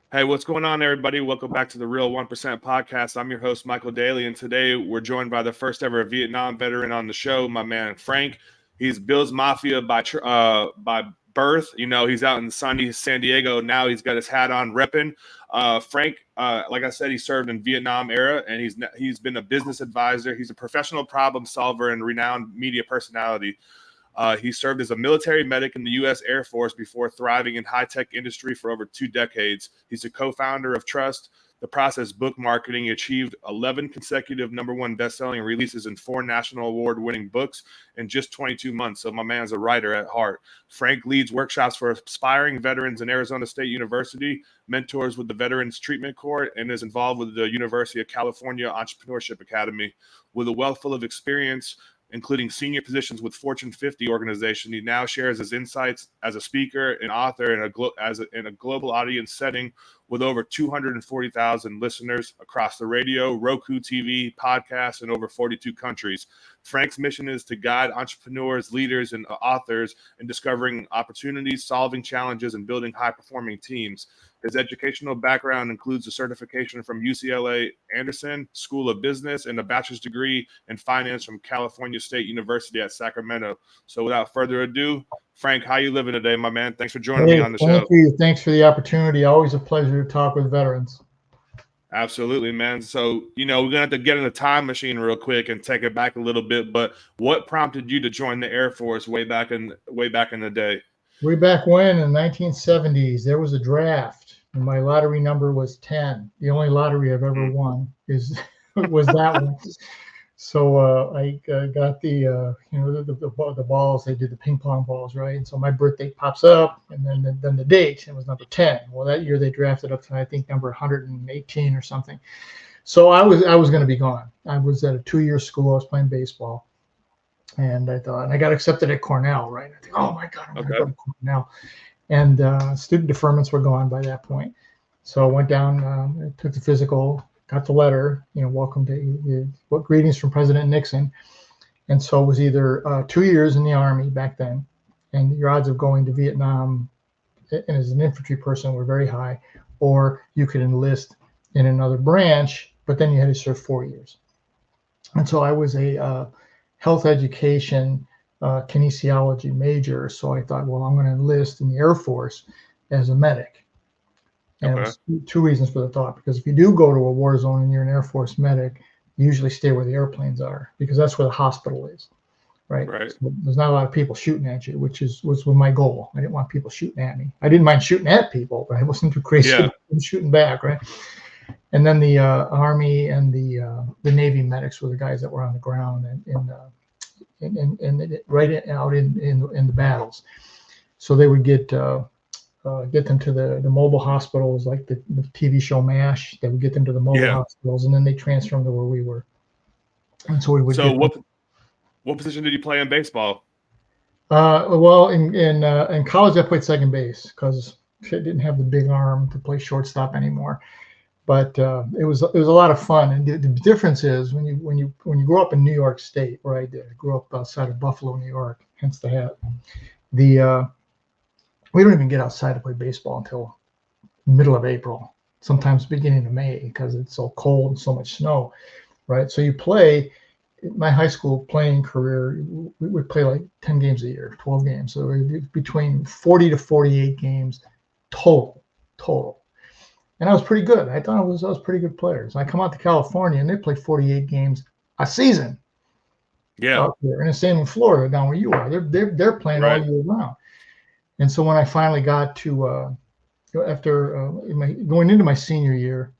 Hey, what's going on, everybody? Welcome back to the Real 1% podcast. I'm your host, Michael Daly, and today we're joined by the first ever Vietnam veteran on the show, my man Frank. He's Bill's Mafia by birth. You know, he's out in sunny San Diego. Now he's got his hat on, repping. Frank, like I said, he served in Vietnam era, and he's been a business advisor. He's a professional problem solver and renowned media personality. He served as a military medic in the U.S. Air Force before thriving in high-tech industry for over 2 decades. He's a co-founder of Trust, the process book marketing. He achieved 11 consecutive #1 best-selling releases and 4 national award-winning books in just 22 months. So my man's a writer at heart. Frank leads workshops for aspiring veterans in Arizona State University, mentors with the Veterans Treatment Corps, and is involved with the University of California Entrepreneurship Academy. With a wealth full of experience, including senior positions with Fortune 50 organization, he now shares his insights as a speaker and author in a global audience setting with over 240,000 listeners across the radio, Roku TV, podcasts, in over 42 countries. Frank's mission is to guide entrepreneurs, leaders, and authors in discovering opportunities, solving challenges, and building high-performing teams. His educational background includes a certification from UCLA Anderson School of Business and a bachelor's degree in finance from California State University at Sacramento. So without further ado, Frank, how you living today, my man? Thanks for joining me Hey, on the thank show. you. Thanks for the opportunity. Always a pleasure to talk with veterans. Absolutely, man. So, we're gonna have to get in the time machine real quick and take it back a little bit. But what prompted you to join the Air Force way back in the day? Way back when in the 1970s, there was a draft, and my lottery number was 10. The only lottery I've ever Mm, won is was that one. So I got the balls. They did the ping pong balls, right? And so my birthday pops up, and then the date. It was number 10. Well, that year they drafted up to I think number 118 or something. So I was going to be gone. I was at a 2-year school. I was playing baseball, and I got accepted at Cornell, right? I think, oh my God, I'm going to go okay. to Cornell. And student deferments were gone by that point. So I went down, took the physical, got the letter, welcome to what greetings from President Nixon. And so it was either 2 years in the Army back then, and your odds of going to Vietnam and as an infantry person were very high, or you could enlist in another branch, but then you had to serve 4 years. And so I was a health education kinesiology major. So I thought, well, I'm going to enlist in the Air Force as a medic. And it Okay. was two reasons for the thought. Because if you do go to a war zone and you're an Air Force medic, you usually stay where the airplanes are because that's where the hospital is, right? Right. So there's not a lot of people shooting at you, which was my goal. I didn't want people shooting at me. I didn't mind shooting at people, but I wasn't too crazy Yeah. about shooting back, right? And then the Army and the Navy medics were the guys that were on the ground and right out in the battles. So they would get them to the mobile hospitals, like the TV show MASH. They would get them to the mobile Yeah. hospitals, and then they transfer them to where we were. And so we would So get them. what position did you play in baseball? Well, in college, I played second base because I didn't have the big arm to play shortstop anymore. But it was a lot of fun. And the difference is when you grow up in New York State, where I did. I grew up outside of Buffalo, New York, hence the hat. The We don't even get outside to play baseball until middle of April, sometimes beginning of May, because it's so cold and so much snow, right? So you play. My high school playing career, we would play like 10 games a year, 12 games. So between 40 to 48 games total. And I was pretty good. I thought I was pretty good players. I come out to California and they play 48 games a season Yeah. out there, and the same in Florida, down where you are. They're playing all Right. year round. And so when I finally got to after going into my senior year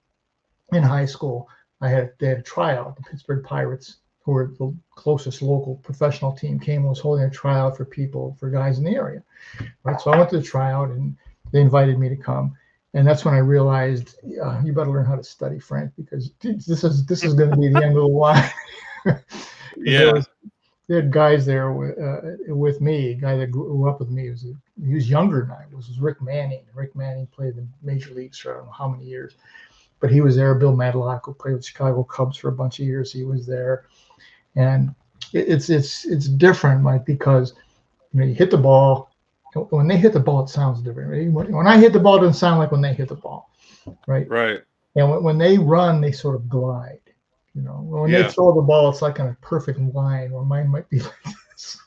in high school, they had a tryout. The Pittsburgh Pirates, who were the closest local professional team, came and was holding a tryout for guys in the area. Right. So I went to the tryout and they invited me to come. And that's when I realized you better learn how to study, Frank, because this is going to be the end of the line. Because Yeah. they had guys there with me. A guy that grew up with me he was younger than I was Rick Manning. Rick Manning played in the major leagues for I don't know how many years, but he was there. Bill Madlock, who played with the Chicago Cubs for a bunch of years, he was there. And it's different, Mike, because you hit the ball. When they hit the ball, it sounds different. When I hit the ball, it doesn't sound like when they hit the ball. right? Right. And when they run, they sort of glide. When they Yeah. throw the ball, it's like on a perfect line, where mine might be like this.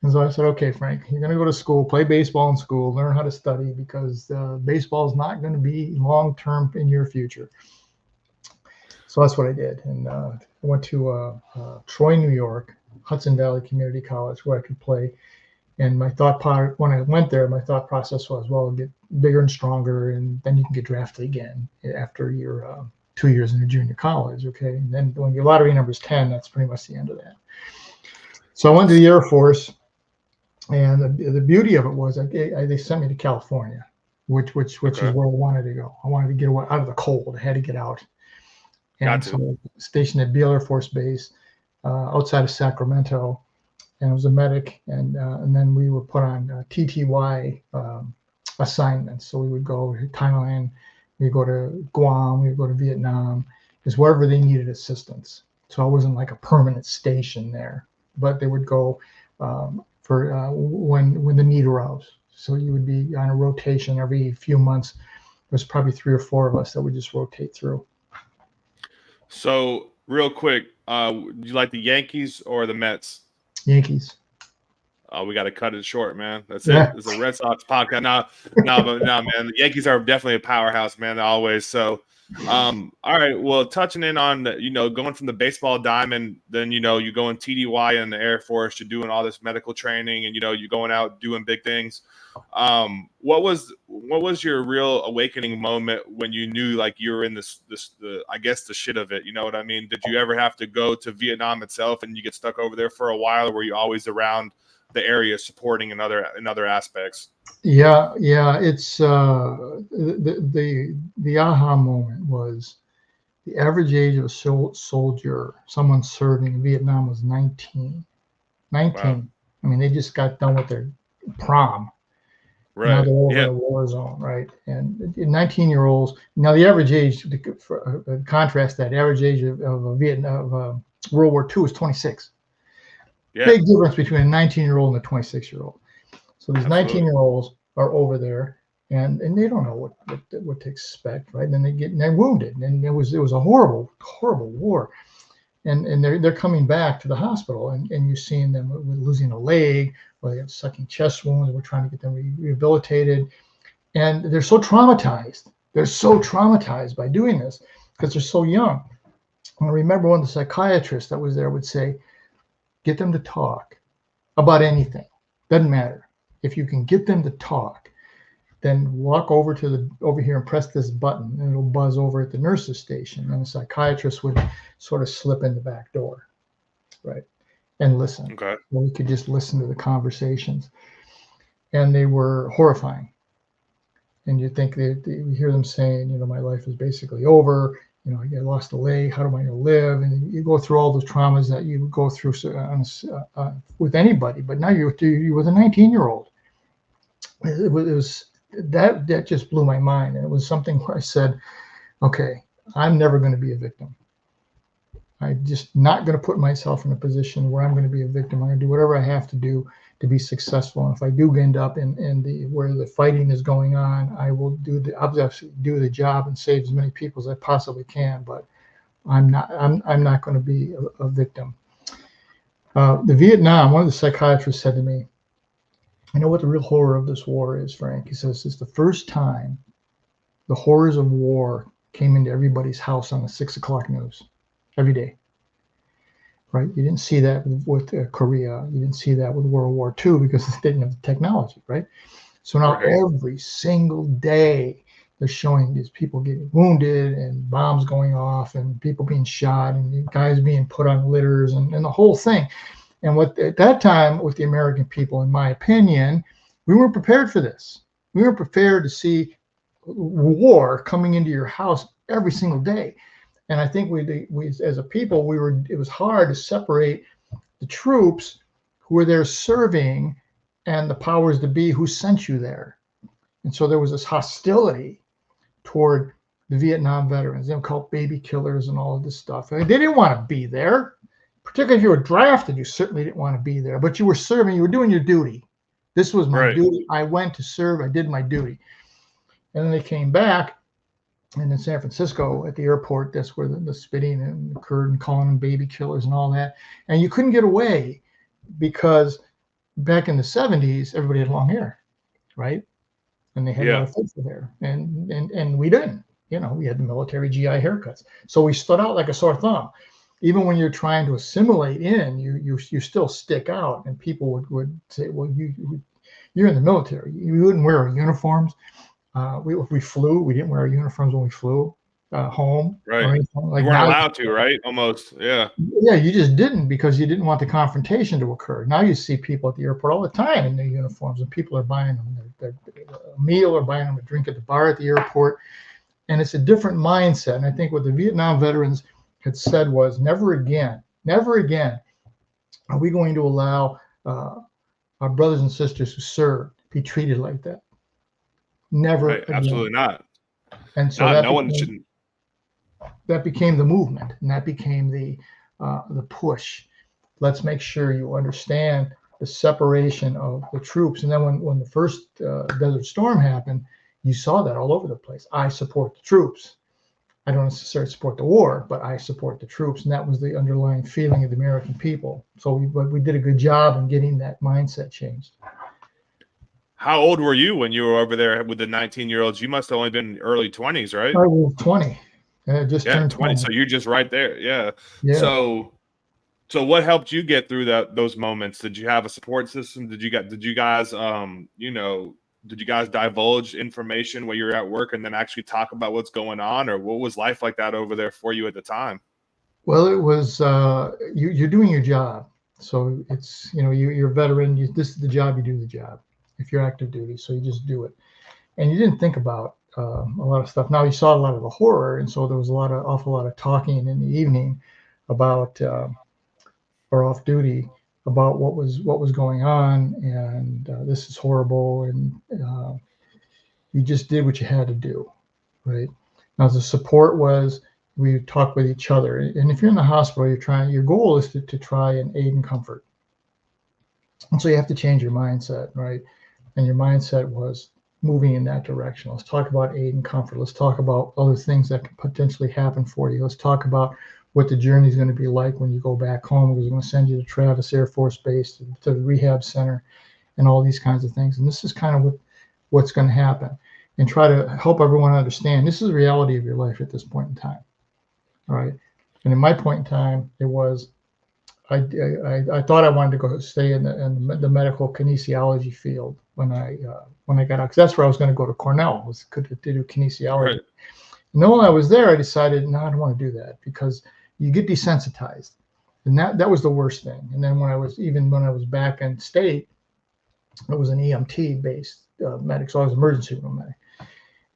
And so I said, okay, Frank, you're going to go to school, play baseball in school, learn how to study, because baseball is not going to be long-term in your future. So that's what I did. And I went to Troy, New York, Hudson Valley Community College, where I could play. And when I went there, my thought process was, well, get bigger and stronger, and then you can get drafted again after your 2 years in a junior college. Okay. And then when your lottery number is 10, that's pretty much the end of that. So I went to the Air Force. And the beauty of it was they sent me to California, which is Okay. where I wanted to go. I wanted to get out of the cold. I had to get out. And Got to. so stationed at Beale Air Force Base outside of Sacramento, and I was a medic. And then we were put on TTY assignments. So we would go to Thailand, we would go to Guam, we would go to Vietnam, just wherever they needed assistance. So I wasn't like a permanent station there, but they would go for when the need arose. So you would be on a rotation every few months. There's probably 3 or 4 of us that would just rotate through. So real quick, do you like the Yankees or the Mets? Yankees. We got to cut it short, man. That's it. Yeah. It's a Red Sox podcast. No, man. The Yankees are definitely a powerhouse, man. Always. So, all right. Well, touching in on going from the baseball diamond, then you go in TDY in the Air Force. You're doing all this medical training, and you're going out doing big things. What was your real awakening moment when you knew like you were in the I guess the shit of it? You know what I mean? Did you ever have to go to Vietnam itself and you get stuck over there for a while, or were you always around the area supporting in other aspects? Yeah. It's the aha moment was the average age of a soldier, someone serving in Vietnam, was 19. 19. Wow. I mean, they just got done with their prom. Now Right. they're over in Yeah. a war zone, right? And 19-year-olds. Now the average age, for contrast that, average age of World War II is 26. Yeah. Big difference between a 19-year-old and a 26-year-old. So these Absolutely. 19-year-olds are over there, and they don't know what to expect, right? And they're wounded, and it was a horrible war, and they're coming back to the hospital, and you're seeing them with losing a leg, or they have sucking chest wounds. We're trying to get them rehabilitated, and they're so traumatized. They're so traumatized by doing this because they're so young. And I remember one of the psychiatrists that was there would say, get them to talk about anything. Doesn't matter. If you can get them to talk, then walk over here and press this button, and it'll buzz over at the nurse's station. And the psychiatrist would sort of slip in the back door, right, and listen. Okay. Well, we could just listen to the conversations, and they were horrifying. And you think you hear them saying, my life is basically over. I lost a leg. How am I going to live? And you go through all the traumas that you would go through with anybody. But now you're with a 19-year-old. It was that just blew my mind. And it was something where I said, okay, I'm never going to be a victim. I'm just not going to put myself in a position where I'm going to be a victim. I'm going to do whatever I have to do to be successful. And if I do end up in where the fighting is going on, I will obviously do the job and save as many people as I possibly can. But I'm not going to be a victim. The Vietnam, one of the psychiatrists said to me, I know what the real horror of this war is, Frank. He says it's the first time the horrors of war came into everybody's house on the 6 o'clock news every day. Right? You didn't see that with Korea. You didn't see that with World War II because they didn't have the technology, right? So now every single day they're showing these people getting wounded and bombs going off and people being shot and guys being put on litters and the whole thing. And at that time with the American people, in my opinion, we weren't prepared for this. We weren't prepared to see war coming into your house every single day. And I think we as a people, it was hard to separate the troops who were there serving and the powers to be who sent you there. And so there was this hostility toward the Vietnam veterans. They were called baby killers and all of this stuff. They didn't want to be there. Particularly if you were drafted, you certainly didn't want to be there. But you were serving, you were doing your duty. This was my duty. I went to serve, I did my duty. And then they came back, And in San Francisco at the airport, that's where the spitting and occurred, and calling them baby killers and all that. And you couldn't get away because back in the 70s, everybody had long hair, right? And they had a lot Yeah. of facial hair, and we didn't. We had the military GI haircuts, so we stood out like a sore thumb. Even when you're trying to assimilate in, you still stick out, and people would say, "Well, you're in the military. You wouldn't wear our uniforms." If we flew, we didn't wear our uniforms when we flew home Right. or anything. You Like weren't now, allowed to, right? Almost. Yeah. yeah, you just didn't because you didn't want the confrontation to occur. Now you see people at the airport all the time in their uniforms, and people are buying them their meal or buying them a drink at the bar at the airport. And it's a different mindset. And I think what the Vietnam veterans had said was, never again are we going to allow our brothers and sisters who serve be treated like that. Never Right. again. Absolutely not. And so No one shouldn't. that became the movement, and that became the push. Let's make sure you understand the separation of the troops. And then when the first Desert Storm happened, you saw that all over the place. I support the troops. I don't necessarily support the war, but I support the troops. And that was the underlying feeling of the American people. So we did a good job in getting that mindset changed. How old were you when you were over there with the 19-year-olds? You must have only been early 20s, right? I was 20. I just turned 20. So you're just right there. Yeah. Yeah. So what helped you get through those moments? Did you have a support system? Did you guys did you guys divulge information while you're at work and then actually talk about what's going on, or what was life like that over there for you at the time? Well, it was you're doing your job. So it's, you're a veteran. This is the job, you do the job if you're active duty. So you just do it. And you didn't think about a lot of stuff. Now you saw a lot of the horror. And so there was awful lot of talking in the evening about, or off duty, about what was going on. And this is horrible. And you just did what you had to do. Right. Now the support was, we talk with each other. And if you're in the hospital, your goal is to try and aid and comfort. And so you have to change your mindset, right? And your mindset was moving in that direction. Let's talk about aid and comfort. Let's talk about other things that could potentially happen for you. Let's talk about what the journey is going to be like when you go back home. We're going to send you to Travis Air Force Base, to the rehab center, and all these kinds of things. And this is kind of what's going to happen. And try to help everyone understand this is the reality of your life at this point in time. All right. And in my point in time, it was, I thought I wanted to go stay in the medical kinesiology field when I got out, because that's where I was going to go to Cornell, to do kinesiology. Right. And then when I was there, I decided, no, I don't want to do that, because you get desensitized, and that was the worst thing. And then when I was back in state, it was an EMT based medic, so I was emergency room medic.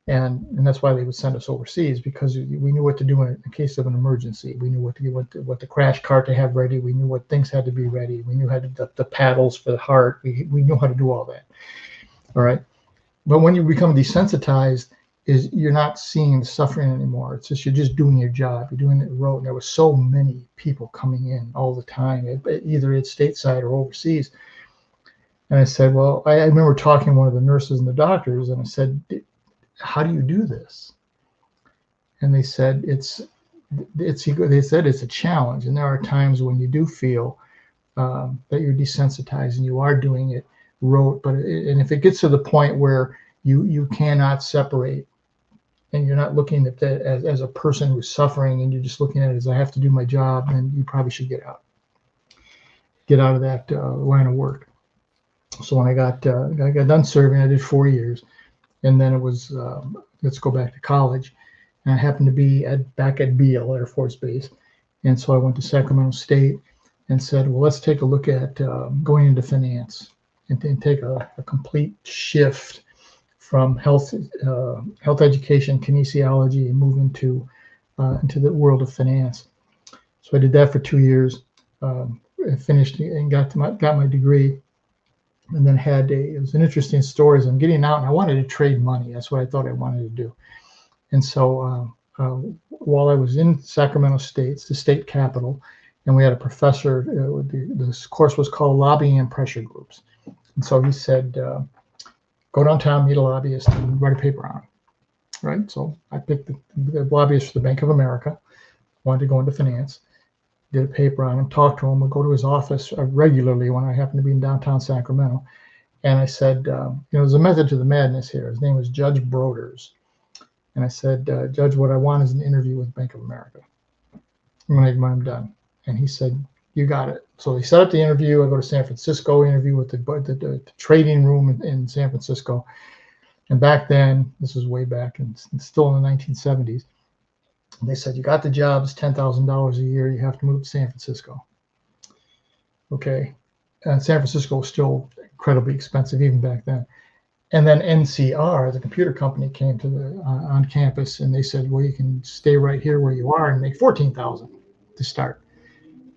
And that's why they would send us overseas, because we knew what to do in case of an emergency. We knew what the crash cart to have ready. We knew what things had to be ready. We knew how to the paddles for the heart. We knew how to do all that. All right. But when you become desensitized, you're not seeing the suffering anymore. It's just, you're just doing your job. You're doing it rote. And there were so many people coming in all the time, either it's stateside or overseas. And I said, well, I remember talking to one of the nurses and the doctors, and I said, how do you do this? And they said it's a challenge, and there are times when you do feel that you're desensitized and you are doing it rote. And if it gets to the point where you cannot separate, and you're not looking at that as a person who's suffering, and you're just looking at it as, I have to do my job, then you probably should get out of that line of work. So when I got done serving, I did 4 years. And then it was, let's go back to college. And I happened to be back at Beale Air Force Base. And so I went to Sacramento State and said, well, let's take a look at going into finance and take a complete shift from health education, kinesiology, and move into the world of finance. So I did that for 2 years, finished and got my degree. And then it was an interesting story. As I'm getting out, and I wanted to trade money. That's what I thought I wanted to do. And so while I was in Sacramento State, the state capital, and we had a professor, this course was called Lobbying and Pressure Groups. And so he said, go downtown, meet a lobbyist, and write a paper on it. right? So I picked the lobbyist for the Bank of America, wanted to go into finance, did a paper on him, talked to him, would go to his office regularly when I happened to be in downtown Sacramento. And I said, there's a method to the madness here. His name was Judge Broders. And I said, Judge, what I want is an interview with Bank of America when I'm done. And he said, you got it. So they set up the interview. I go to San Francisco, interview with the trading room in San Francisco. And back then, this was way back, and still in the 1970s, they said, you got the job, it's $10,000 a year, you have to move to San Francisco. Okay. And San Francisco was still incredibly expensive even back then. And then NCR, the computer company, came to the on campus, and they said, well, you can stay right here where you are and make $14,000 to start.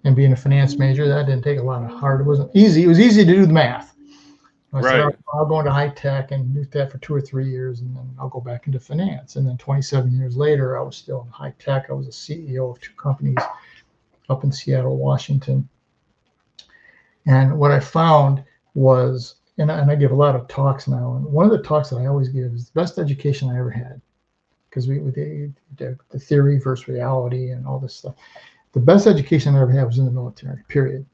And being a finance major, that didn't take a lot of hard. It wasn't easy. It was easy to do the math. I said, I'll go into high tech and do that for 2 or 3 years, and then I'll go back into finance. And then 27 years later, I was still in high tech. I was a CEO of 2 companies up in Seattle, Washington. And what I found was, and I give a lot of talks now, and one of the talks that I always give is the best education I ever had, because the theory versus reality and all this stuff. The best education I ever had was in the military, period.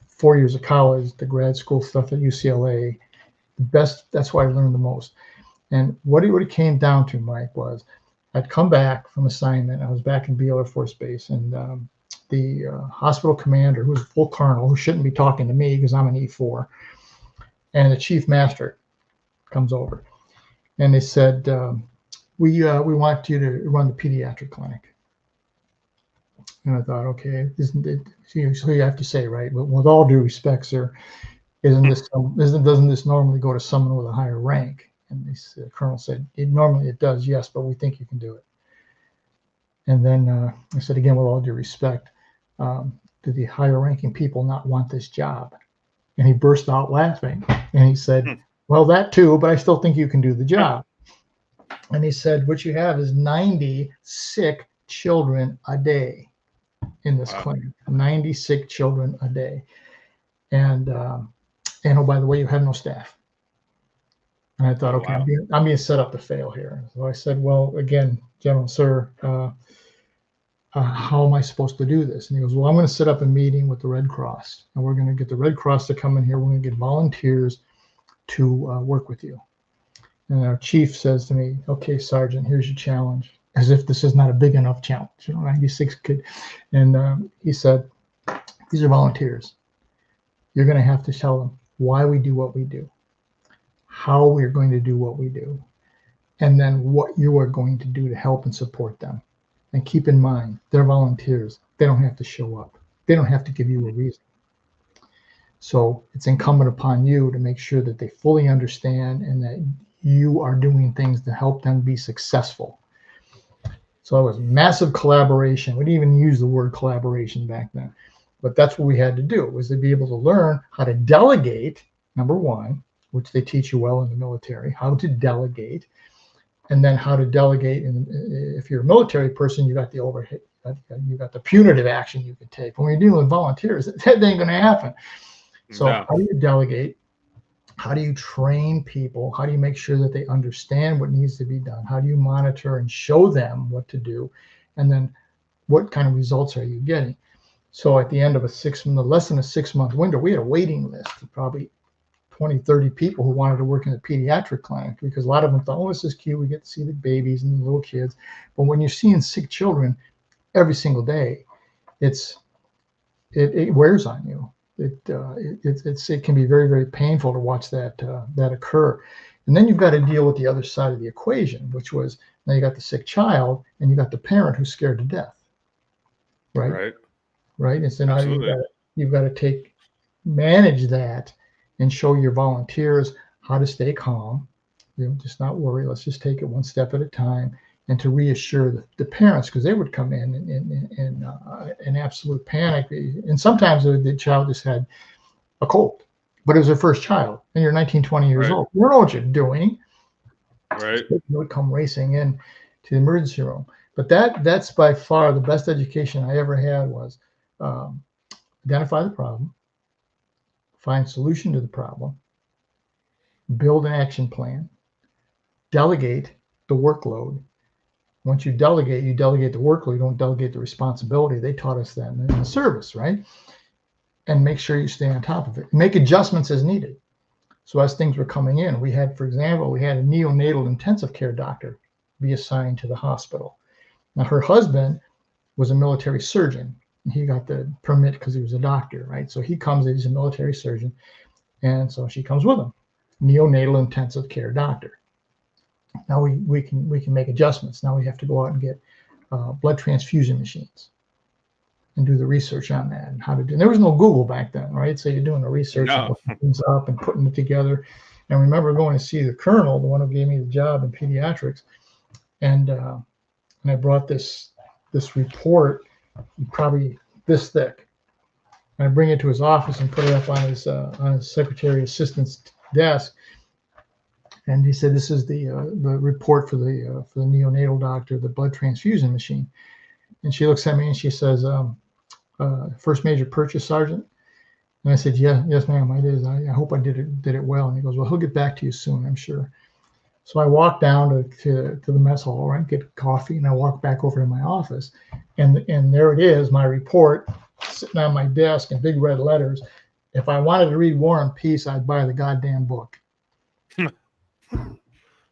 4 years of college, the grad school stuff at UCLA, the best. That's why I learned the most. And what it came down to, Mike, was I'd come back from assignment. I was back in Beale Air Force Base, and the hospital commander, who was a full colonel, who shouldn't be talking to me because I'm an E4, and the chief master comes over, and they said, we want you to run the pediatric clinic. And I thought, okay, isn't it? So you have to say, right? But with all due respect, sir, doesn't this normally go to someone with a higher rank? And the colonel said, normally it does, yes, but we think you can do it. And then I said, again, with all due respect, do the higher ranking people not want this job? And he burst out laughing. And he said, well, that too, but I still think you can do the job. And he said, what you have is 90 sick children a day in this clinic, 90 sick children a day. And oh, by the way, you have no staff. And I thought, okay, I'm being set up to fail here. So I said, well, again, General, sir, how am I supposed to do this? And he goes, well, I'm going to set up a meeting with the Red Cross, and we're going to get the Red Cross to come in here. We're going to get volunteers to work with you. And our chief says to me, okay, Sergeant, here's your challenge, as if this is not a big enough challenge, 96 kid. And he said, these are volunteers. You're going to have to tell them why we do what we do, how we're going to do what we do, and then what you are going to do to help and support them. And keep in mind, they're volunteers. They don't have to show up. They don't have to give you a reason. So it's incumbent upon you to make sure that they fully understand and that you are doing things to help them be successful. So it was massive collaboration. We didn't even use the word collaboration back then, but that's what we had to do, was to be able to learn how to delegate, number one, which they teach you well in the military, how to delegate, and then how to delegate. And if you're a military person, you got the overhead, you got the punitive action you can take. When you're dealing with volunteers, that ain't going to happen. So how do you delegate? How do you train people? How do you make sure that they understand what needs to be done? How do you monitor and show them what to do? And then what kind of results are you getting? So at the end of less than a 6-month window, we had a waiting list of probably 20, 30 people who wanted to work in the pediatric clinic, because a lot of them thought, oh, this is cute. We get to see the babies and the little kids. But when you're seeing sick children every single day, it wears on you. It can be very, very painful to watch that occur. And then you've got to deal with the other side of the equation, which was, now you got the sick child and you got the parent who's scared to death. Right. And so now you've got to manage that and show your volunteers how to stay calm, just not worry. Let's just take it one step at a time, and to reassure the parents, because they would come in absolute panic. And sometimes the child just had a cold, but it was their first child, and you're 19, 20 years old. You don't know what you're doing. Right. So you would come racing in to the emergency room. But that's by far the best education I ever had, was identify the problem, find solution to the problem, build an action plan, delegate, the workload. Once you delegate the workload. You don't delegate the responsibility. They taught us that in the service, right? And make sure you stay on top of it. Make adjustments as needed. So as things were coming in, we had, for example, a neonatal intensive care doctor be assigned to the hospital. Now, her husband was a military surgeon. He got the permit because he was a doctor, right? So he comes, he's a military surgeon. And so she comes with him, neonatal intensive care doctor. Now we can make adjustments. Now we have to go out and get blood transfusion machines and do the research on that and how to do. There was no Google back then, right? So you're doing the research and looking things up and putting it together. And I remember going to see the colonel, the one who gave me the job in pediatrics, and I brought this report, probably this thick. And I bring it to his office and put it up on his secretary assistant's desk. And he said, "This is the report for the neonatal doctor, the blood transfusion machine." And she looks at me and she says, "First major purchase, Sergeant?" And I said, "Yes, ma'am, it is. I hope I did it well." And he goes, "Well, he'll get back to you soon, I'm sure." So I walk down to the mess hall, right, get coffee, and I walk back over to my office, and there it is, my report sitting on my desk in big red letters. If I wanted to read War and Peace, I'd buy the goddamn book.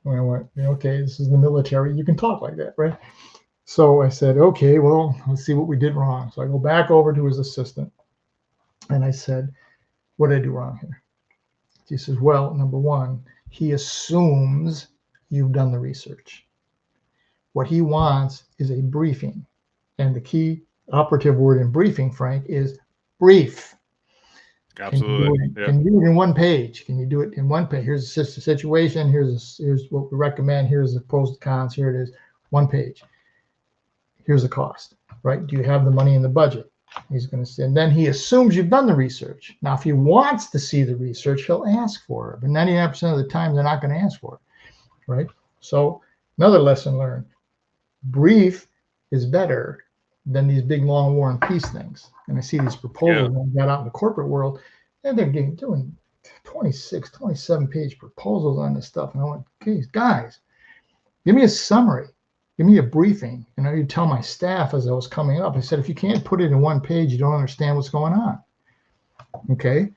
When I went, okay, this is the military. You can talk like that, right? So I said, okay, well, let's see what we did wrong. So I go back over to his assistant, and I said, "What did I do wrong here?" He says, "Well, number one, he assumes you've done the research. What he wants is a briefing. And the key operative word in briefing, Frank, is brief. Absolutely. Can you do it in one page? Can you do it in one page? Here's the situation. Here's what we recommend. Here's the pros and cons. Here it is. One page. Here's the cost, right? Do you have the money in the budget?" He's going to say, and then he assumes you've done the research. Now, if he wants to see the research, he'll ask for it. But 99% of the time, they're not going to ask for it, right? So another lesson learned: brief is better than these big, long War and Peace things. And I see these proposals when I got out in the corporate world, and they're doing 26, 27-page proposals on this stuff. And I went, "Geez, guys, give me a summary. Give me a briefing." And I would tell my staff as I was coming up, I said, "If you can't put it in one page, you don't understand what's going on. Okay,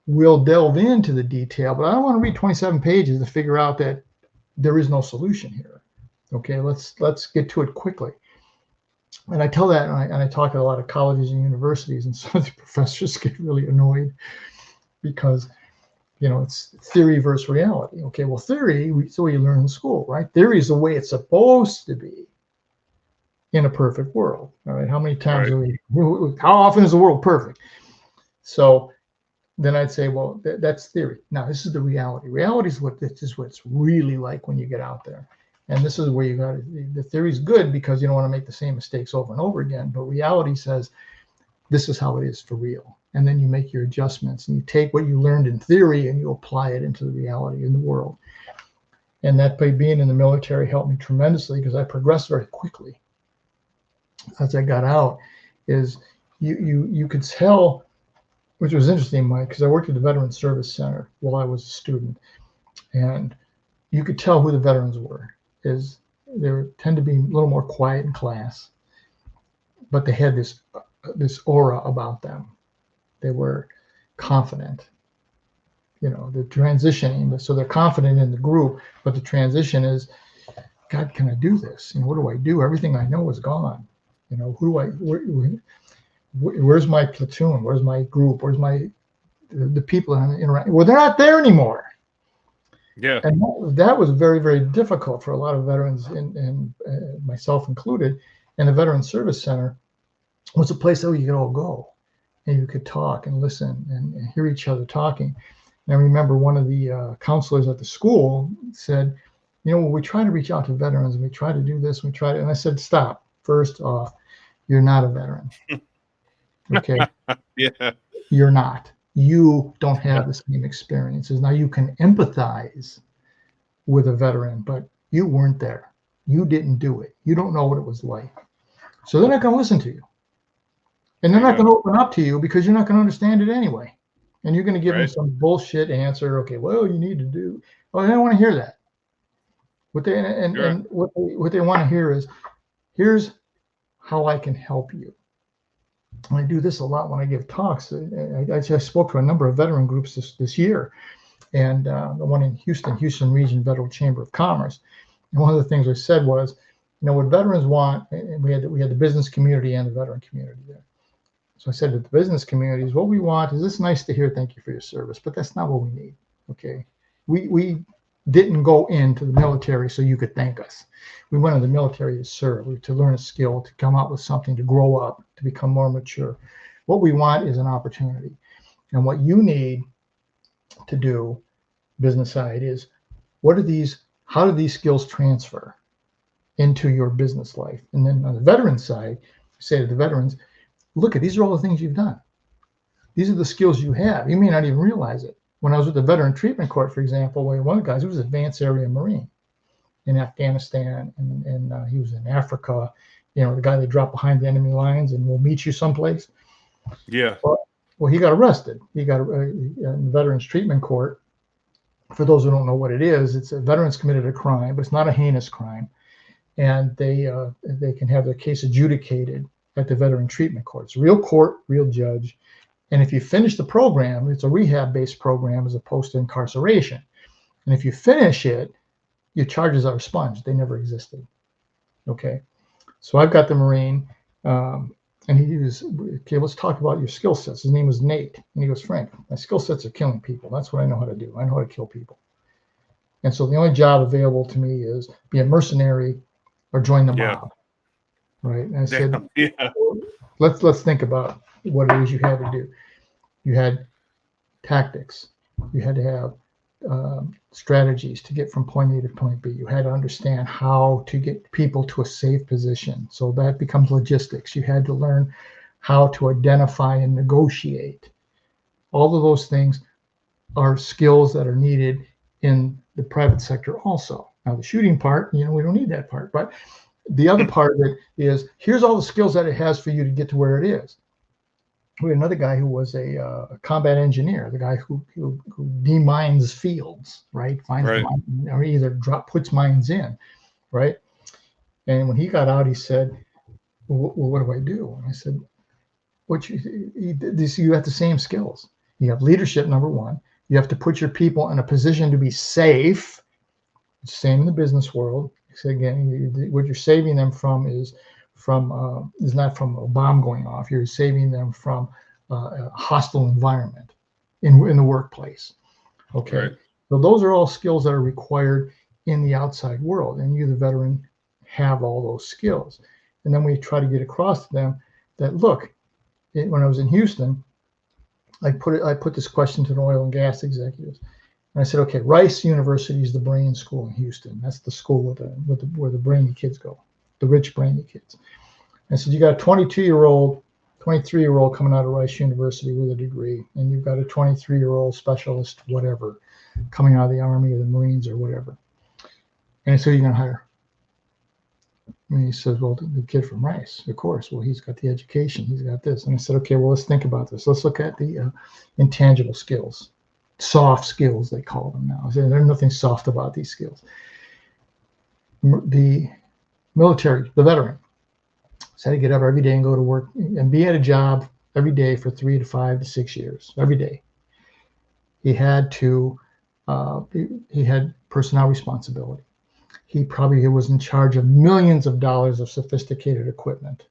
we'll delve into the detail, but I don't want to read 27 pages to figure out that there is no solution here. Okay, let's get to it quickly." And I tell that, and I talk at a lot of colleges and universities, and some of the professors get really annoyed because, it's theory versus reality. Okay, well, theory, it's the way you learn in school, right? Theory is the way it's supposed to be in a perfect world. All right, how many times how often is the world perfect? So then I'd say, well, that's theory. Now, this is the reality. Reality is what it's really like when you get out there. And this is where you got the theory is good because you don't want to make the same mistakes over and over again. But reality says this is how it is for real. And then you make your adjustments and you take what you learned in theory and you apply it into the reality in the world. And that by being in the military helped me tremendously because I progressed very quickly as I got out. Is you could tell, which was interesting, Mike, because I worked at the Veterans Service Center while I was a student, and you could tell who the veterans were. Is they tend to be a little more quiet in class, but they had this aura about them. They were confident, the transitioning. So they're confident in the group, but the transition is, God, can I do this? What do I do? Everything I know is gone. Where's my platoon? Where's my group? Where's the people that I'm interacting? Well, they're not there anymore. Yeah. And that was very, very difficult for a lot of veterans, and myself included. And the Veterans Service Center was a place where you could all go and you could talk and listen and hear each other talking. And I remember one of the counselors at the school said, we try to reach out to veterans and we try to do this. And I said, stop. First off, you're not a veteran. Okay. Yeah. You're not. You don't have the same experiences. Now you can empathize with a veteran, but you weren't there. You didn't do it. You don't know what it was like. So they're not going to listen to you. And they're not going to open up to you because you're not going to understand it anyway. And you're going to give them some bullshit answer. Okay, well, you need to do. Well, I don't want to hear that. What they You're right. and what they want to hear is, here's how I can help you. And I do this a lot when I give talks. I spoke to a number of veteran groups this year, and the one in Houston Region Federal Chamber of Commerce. And one of the things I said was, what veterans want, and we had the business community and the veteran community there. So I said to the business community, is what we want is, it's nice to hear thank you for your service, but that's not what we need. Okay, we didn't go into the military so you could thank us. We went into the military to serve, to learn a skill, to come out with something, to grow up, to become more mature. What we want is an opportunity, and what you need to do, business side, is how do these skills transfer into your business life? And then on the veteran side, say to the veterans, look, these are all the things you've done. These are the skills you have. You may not even realize it. When I was with the Veteran Treatment Court, for example, one of the guys, he was an advanced area Marine in Afghanistan, and he was in Africa. The guy they dropped behind the enemy lines and will meet you someplace. Yeah. Well, he got arrested. He got in the Veterans Treatment Court. For those who don't know what it is, it's a veterans committed a crime, but it's not a heinous crime, and they can have their case adjudicated at the Veteran Treatment Court. It's real court, real judge. And if you finish the program, it's a rehab-based program as opposed to incarceration. And if you finish it, your charges are expunged. They never existed. Okay. So I've got the Marine, and he was, okay, let's talk about your skill sets. His name was Nate. And he goes, Frank, my skill sets are killing people. That's what I know how to do. I know how to kill people. And so the only job available to me is be a mercenary or join the mob. Right. And I said, let's think about what it is you had to do. You had tactics. You had to have strategies to get from point A to point B. You had to understand how to get people to a safe position. So that becomes logistics. You had to learn how to identify and negotiate. All of those things are skills that are needed in the private sector also. Now, the shooting part, we don't need that part. But the other part of it is, here's all the skills that it has for you to get to where it is. We had another guy who was a combat engineer, the guy who demines fields, right? Finds the mine, or either puts mines in, right? And when he got out, he said, well, what do I do? And I said, you have the same skills. You have leadership, number one. You have to put your people in a position to be safe. Same in the business world. So again, what you're saving them from is not from a bomb going off. You're saving them from a hostile environment in the workplace. Okay, right. So those are all skills that are required in the outside world, and you, the veteran, have all those skills. And then we try to get across to them that, look, when I was in Houston, I put this question to the oil and gas executives. And I said, okay, Rice University is the brain school in Houston. That's the school where the brainy kids go, the rich brainy kids. And I said, you got a 22-year-old, 23-year-old coming out of Rice University with a degree, and you've got a 23-year-old specialist, whatever, coming out of the Army or the Marines or whatever. And I said, you're going to hire? And he says, well, the kid from Rice, of course. Well, he's got the education. He's got this. And I said, okay, well, let's think about this. Let's look at the intangible skills. Soft skills, they call them now. There's nothing soft about these skills. The military, the veteran, had to get up every day and go to work and be at a job every day for 3 to 5 to 6 years, every day. He had to, he had personnel responsibility. He probably was in charge of millions of dollars of sophisticated equipment.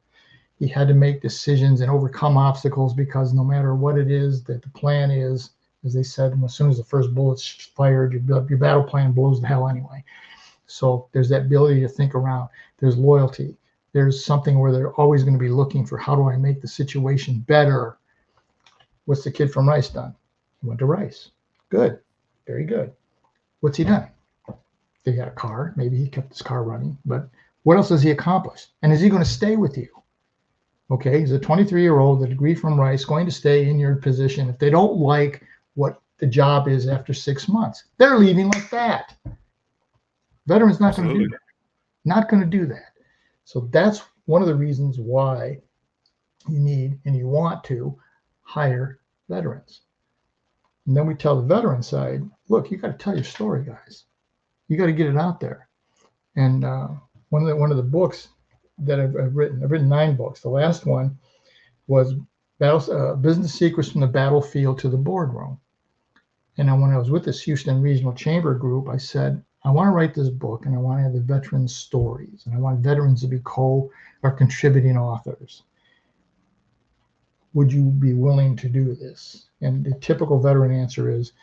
He had to make decisions and overcome obstacles, because no matter what it is that the plan is, as they said, as soon as the first bullet's fired, your battle plan blows to hell anyway. So there's that ability to think around. There's loyalty. There's something where they're always going to be looking for, how do I make the situation better? What's the kid from Rice done? He went to Rice. Good. Very good. What's he done? He got a car. Maybe he kept his car running. But what else has he accomplished? And is he going to stay with you? Okay, he's a 23-year-old, a degree from Rice, going to stay in your position. If they don't like what the job is after 6 months, they're leaving like that. Veterans not going to do that. Not going to do that. So that's one of the reasons why you need and you want to hire veterans. And then we tell the veteran side, look, you got to tell your story, guys. You got to get it out there. And one of the books that I've written 9 books. The last one was Business Secrets from the Battlefield to the Boardroom. And then when I was with this Houston Regional Chamber group, I said, I want to write this book, and I want to have the veterans' stories, and I want veterans to be or contributing authors. Would you be willing to do this? And the typical veteran answer is,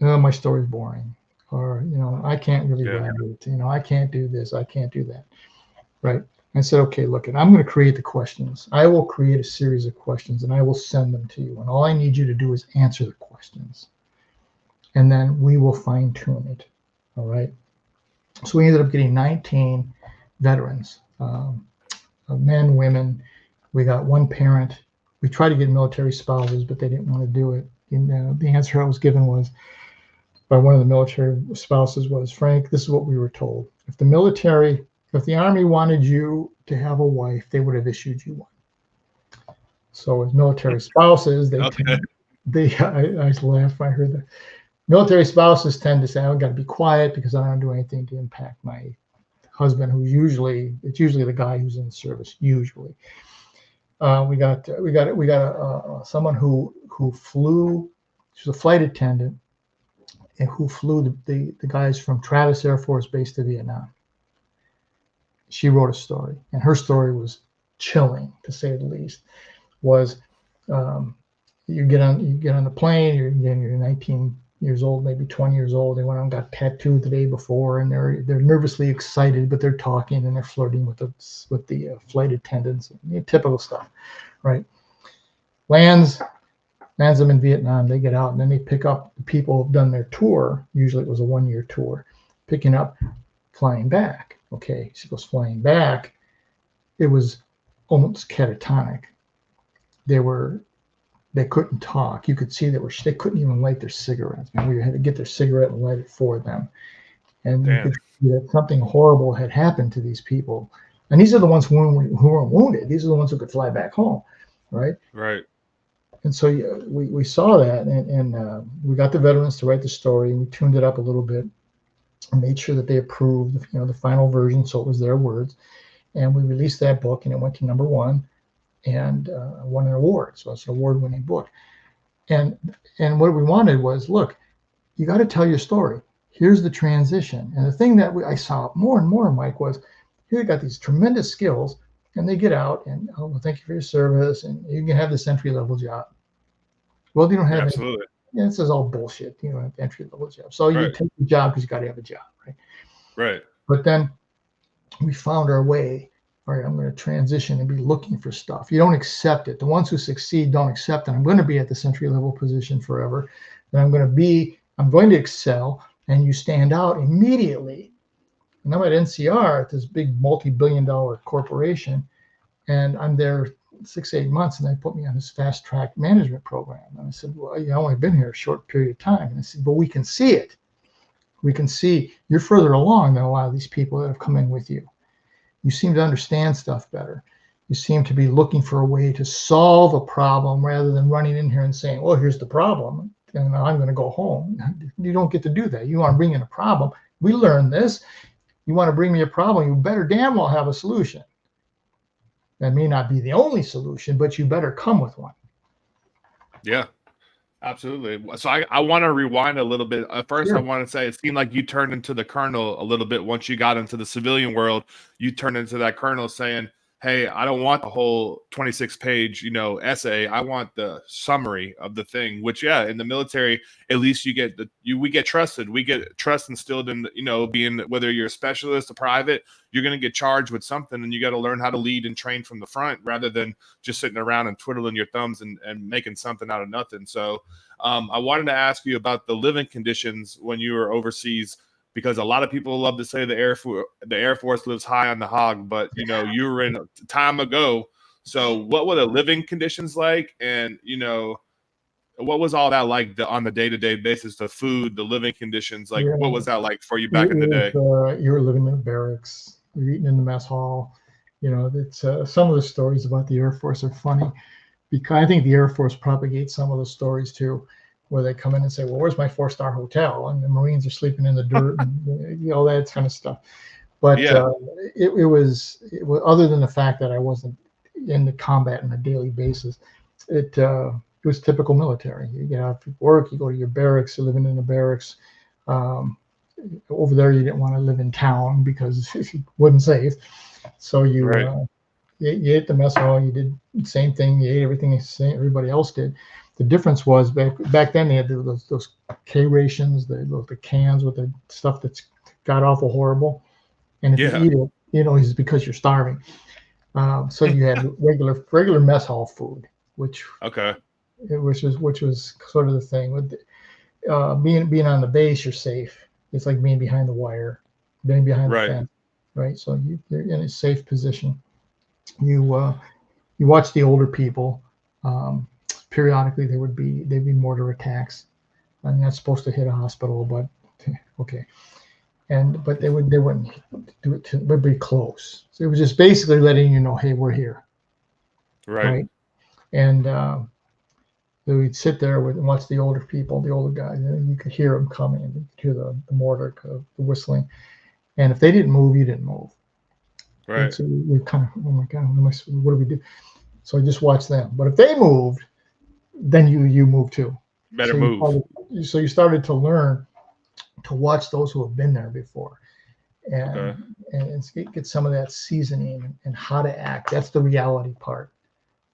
oh, my story's boring, or, I can't really write it. I can't do this. I can't do that. Right. I said, okay, look, I'm going to create the questions. I will create a series of questions, and I will send them to you. And all I need you to do is answer the questions. And then we will fine tune it. All right. So we ended up getting 19 veterans, men, women. We got one parent. We tried to get military spouses, but they didn't want to do it. And the answer I was given was by one of the military spouses was, Frank, this is what we were told. If the Army wanted you to have a wife, they would have issued you one. So as military spouses, I laughed when I heard that. Military spouses tend to say, I've got to be quiet because I don't do anything to impact my husband, it's usually the guy who's in the service. Usually, we got someone who flew. She's a flight attendant, and who flew the guys from Travis Air Force Base to Vietnam. She wrote a story, and her story was chilling, to say the least. Was you get on the plane, you're 19 years old, maybe 20 years old. They went out and got tattooed the day before, and they're nervously excited, but they're talking and they're flirting with the flight attendants. Typical stuff, right? Lands them in Vietnam. They get out, and then they pick up the people who've done their tour. Usually it was a 1-year tour, picking up, flying back. Okay, she goes flying back. It was almost catatonic. They couldn't talk. You could see they couldn't even light their cigarettes. We had to get their cigarette and light it for them. And you could see that something horrible had happened to these people. And these are the ones who were wounded. These are the ones who could fly back home, right? Right. And so we saw that, and we got the veterans to write the story, and we tuned it up a little bit and made sure that they approved, the final version, so it was their words. And we released that book, and it went to number 1. And won an award. So it's an award-winning book. And what we wanted was, look, you got to tell your story. Here's the transition. And the thing that I saw more and more, Mike, was here you got these tremendous skills, and they get out, and well, thank you for your service, and you can have this entry-level job. Well, you don't have absolutely. This is all bullshit. You don't have entry-level job. So you take the job because you got to have a job, right? Right. But then we found our way. All right, I'm going to transition and be looking for stuff. You don't accept it. The ones who succeed don't accept it. I'm going to be at this entry-level position forever. And I'm going to excel, and you stand out immediately. And I'm at NCR at this big multi-billion-dollar corporation, and I'm there 6-8 months, and they put me on this fast-track management program. And I said, well, I've only been here a short period of time. And I said, but we can see it. We can see you're further along than a lot of these people that have come in with you. You seem to understand stuff better. You seem to be looking for a way to solve a problem rather than running in here and saying, well, here's the problem, and I'm going to go home. You don't get to do that. You want to bring in a problem. We learned this. You want to bring me a problem, you better damn well have a solution. That may not be the only solution, but you better come with one. Yeah. Absolutely. So I want to rewind a little bit. First, sure. I want to say it seemed like you turned into the colonel a little bit once you got into the civilian world. You turned into that colonel saying, hey, I don't want the whole 26-page, essay. I want the summary of the thing, which, yeah, in the military, at least we get trusted. We get trust instilled in, being, whether you're a specialist, a private, you're going to get charged with something, and you got to learn how to lead and train from the front rather than just sitting around and twiddling your thumbs and making something out of nothing. So I wanted to ask you about the living conditions when you were overseas, because a lot of people love to say the Air Force lives high on the hog, but you were in time ago. So what were the living conditions like, and what was all that like on the day-to-day basis? The food, the living conditions, like what was that like for you back in the day? You were living in barracks. You're eating in the mess hall. It's some of the stories about the Air Force are funny, because I think the Air Force propagates some of the stories too, where they come in and say, well, where's my 4-star hotel? And the Marines are sleeping in the dirt and all that kind of stuff. But Yeah. it was other than the fact that I wasn't in the combat on a daily basis, it was typical military. You get out to work, you go to your barracks, you're living in the barracks. Um, Over there, you didn't want to live in town because it wasn't safe. So Right. you ate the mess hall. You did the same thing. You ate everything everybody else did. The difference was back then they had those K rations, the cans with the stuff that's god awful horrible. And if you Yeah. eat it, it's because you're starving. So you had regular mess hall food, Okay. which was sort of the thing with being on the base. You're safe. It's like being behind the wire, being behind the Right. fence, right? So you're in a safe position. You you watch the older people. Um, Periodically, there'd be mortar attacks. I'm not supposed to hit a hospital, but okay. But they wouldn't do it. Would be close. So it was just basically letting you know, hey, we're here, Right. right? And we'd sit there and watch the older people, the older guys, and you could hear them coming. You could hear the mortar, the whistling. And if they didn't move, you didn't move. Right? Right. So we kind of, oh my God, what do we do? So I just watch them. But if they moved, then you move too. Better So move. you started to learn to watch those who have been there before, Okay. and get some of that seasoning and how to act. That's the reality part,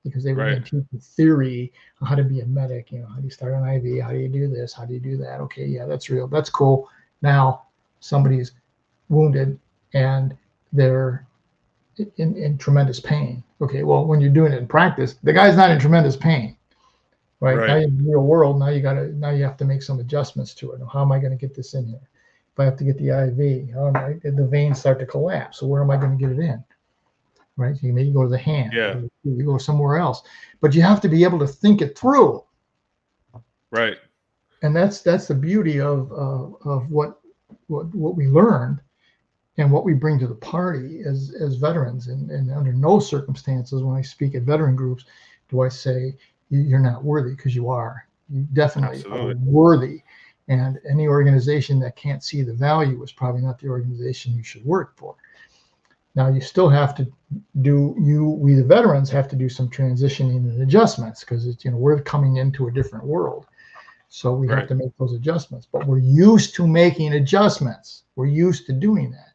because they were Right. going to teach you theory on how to be a medic. How do you start an IV? How do you do this? How do you do that? Okay, yeah, that's real. That's cool. Now somebody's wounded and they're in tremendous pain. Okay, well, when you're doing it in practice, the guy's not in tremendous pain, right? Now Right. in the real world, now you have to make some adjustments to it. How am I going to get this in here? If I have to get the IV, the veins start to collapse. So where am I going to get it in? Right? So you maybe go to the hand, Yeah. you go somewhere else, but you have to be able to think it through. Right. And that's the beauty of what we learned and what we bring to the party as veterans. And under no circumstances, when I speak at veteran groups, do I say you're not worthy, because you are. You definitely are Absolutely. worthy. And any organization that can't see the value is probably not the organization you should work for. Now you still have to we the veterans have to do some transitioning and adjustments, because we're coming into a different world. So we have Right. to make those adjustments, but we're used to making adjustments. We're used to doing that.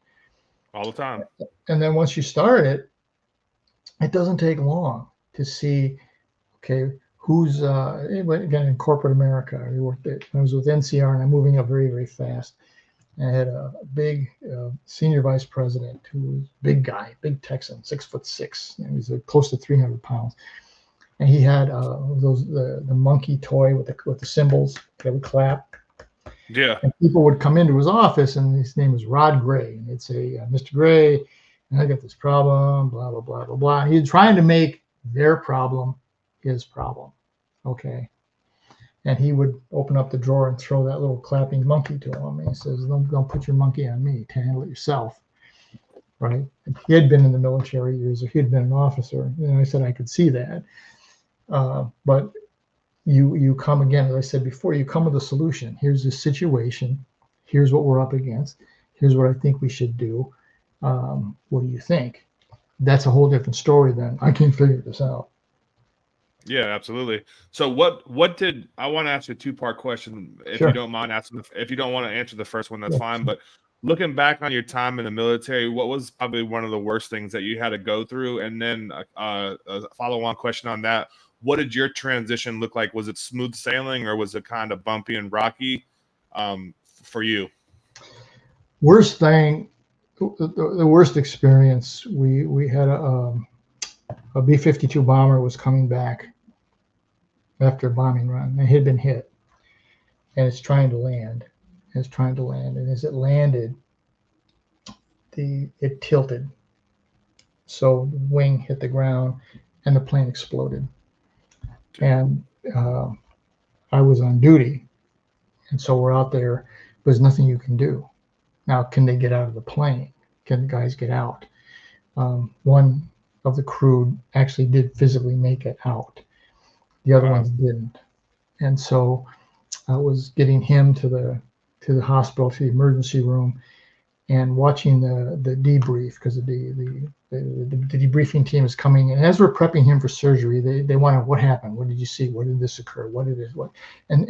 All the time. And then once you start it, it doesn't take long to see, okay, who's again in corporate America. I was with NCR, and I'm moving up very, very fast. And I had a big senior vice president who was a big guy, big Texan, 6'6". He was close to 300 pounds. And he had the monkey toy with the cymbals that would clap. Yeah. And people would come into his office, and his name was Rod Gray, and they'd say, "Mr. Gray, I got this problem, blah blah blah blah blah." And he's trying to make their problem his problem, okay? And he would open up the drawer and throw that little clapping monkey to him. And he says, "Don't put your monkey on me. To handle it yourself." Right? And he had been in the military years, or he had been an officer. And I said I could see that. But you come again, as I said before, you come with a solution. Here's the situation. Here's what we're up against. Here's what I think we should do. What do you think? That's a whole different story than I can't figure this out. Yeah, absolutely. So what did I want to ask you a two-part question, if Sure. you don't mind asking, if you don't want to answer the first one, that's Yeah. fine. But looking back on your time in the military, what was probably one of the worst things that you had to go through? And then a follow-on question on that, what did your transition look like? Was it smooth sailing, or was it kind of bumpy and rocky for you? Worst thing, the worst experience, we had a B-52 bomber was coming back after a bombing run. It had been hit, and it's trying to land. And as it landed, it tilted. So the wing hit the ground, and the plane exploded. And I was on duty, and so we're out there. There's nothing you can do. Now, can they get out of the plane? Can the guys get out? One of the crew actually did physically make it out. The other ones didn't. And so I was getting him to the hospital, to the emergency room, and watching the debrief, because the debriefing team is coming, and as we're prepping him for surgery, they want to, what happened? What did you see? What did this occur? What did it? What? And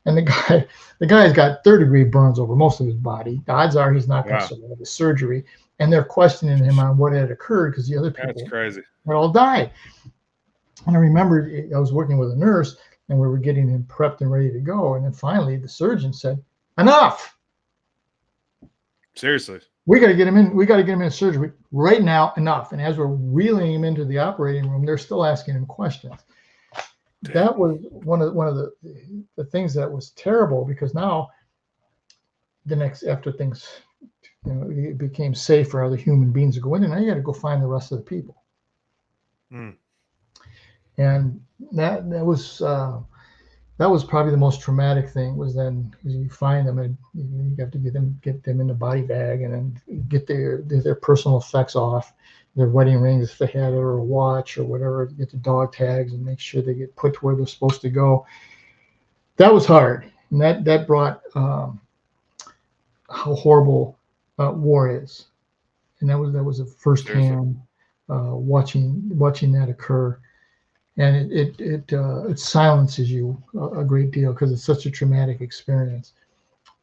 the guy's got third-degree burns over most of his body. The odds are he's not going to survive the surgery, and they're questioning him on what had occurred because the other people That's crazy. had all died. And I remember I was working with a nurse, and we were getting him prepped and ready to go, and then finally the surgeon said, "Enough! Seriously, we got to get him in. We got to get him in surgery right now. Enough!" And as we're wheeling him into the operating room, they're still asking him questions. Damn. That was one of the things that was terrible, because now after things, it became safe for other human beings to go in, and now you got to go find the rest of the people. And that was probably the most traumatic thing, was then you find them and you have to get them in the body bag, and then get their personal effects off, their wedding rings if they had it, or a watch or whatever, get the dog tags and make sure they get put to where they're supposed to go. That was hard, and that brought how horrible war is, and that was a firsthand watching that occur. And it silences you a great deal, because it's such a traumatic experience.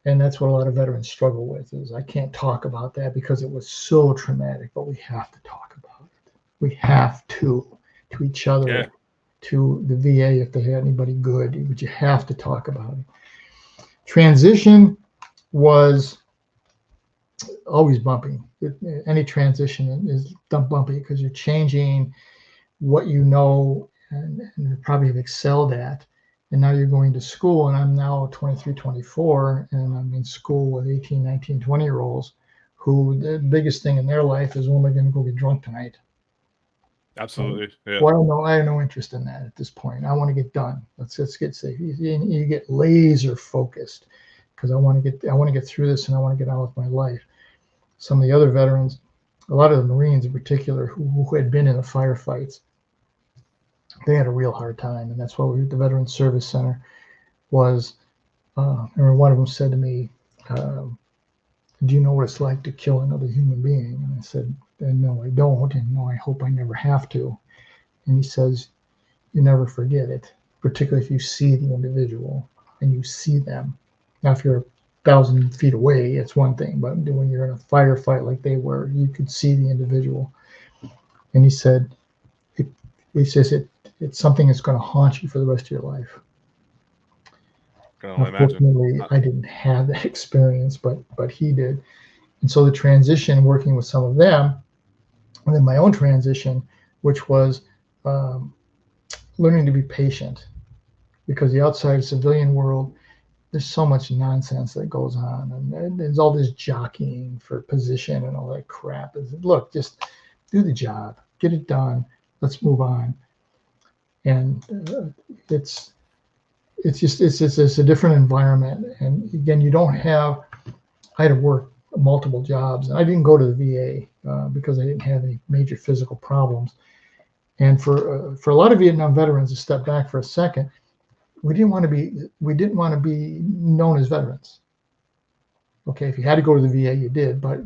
And that's what a lot of veterans struggle with, is I can't talk about that because it was so traumatic, but we have to talk about it. We have to each other, to the VA if they had anybody good, but you have to talk about it. Transition was always bumpy. Any transition is bumpy, because you're changing what you know and probably have excelled at, and now you're going to school, and I'm now 23, 24, and I'm in school with 18, 19, 20-year-olds who the biggest thing in their life is, when am I going to go get drunk tonight? Absolutely. Yeah. Well, I have no interest in that at this point. I want to get done. Let's get safe. You get laser focused, because I want to get through this, and I want to get on with my life. Some of the other veterans, a lot of the Marines in particular, who had been in the firefights, they had a real hard time, and that's why the Veterans Service Center was. I remember one of them said to me, "Do you know what it's like to kill another human being?" And I said, "No, I don't, and no, I hope I never have to." And he says, "You never forget it, particularly if you see the individual and you see them. Now, if you're 1,000 feet away, it's one thing, but when you're in a firefight like they were, you could see the individual." And he said, it's something that's going to haunt you for the rest of your life. Unfortunately, I didn't have that experience, but he did. And so the transition, working with some of them, and then my own transition, which was learning to be patient, because the outside civilian world, there's so much nonsense that goes on, and there's all this jockeying for position and all that crap. Look, just do the job, get it done, let's move on. And it's a different environment. And again, you don't have. I had to work multiple jobs, and I didn't go to the VA because I didn't have any major physical problems. And for a lot of Vietnam veterans, to step back for a second, we didn't want to be known as veterans. Okay, if you had to go to the VA, you did, but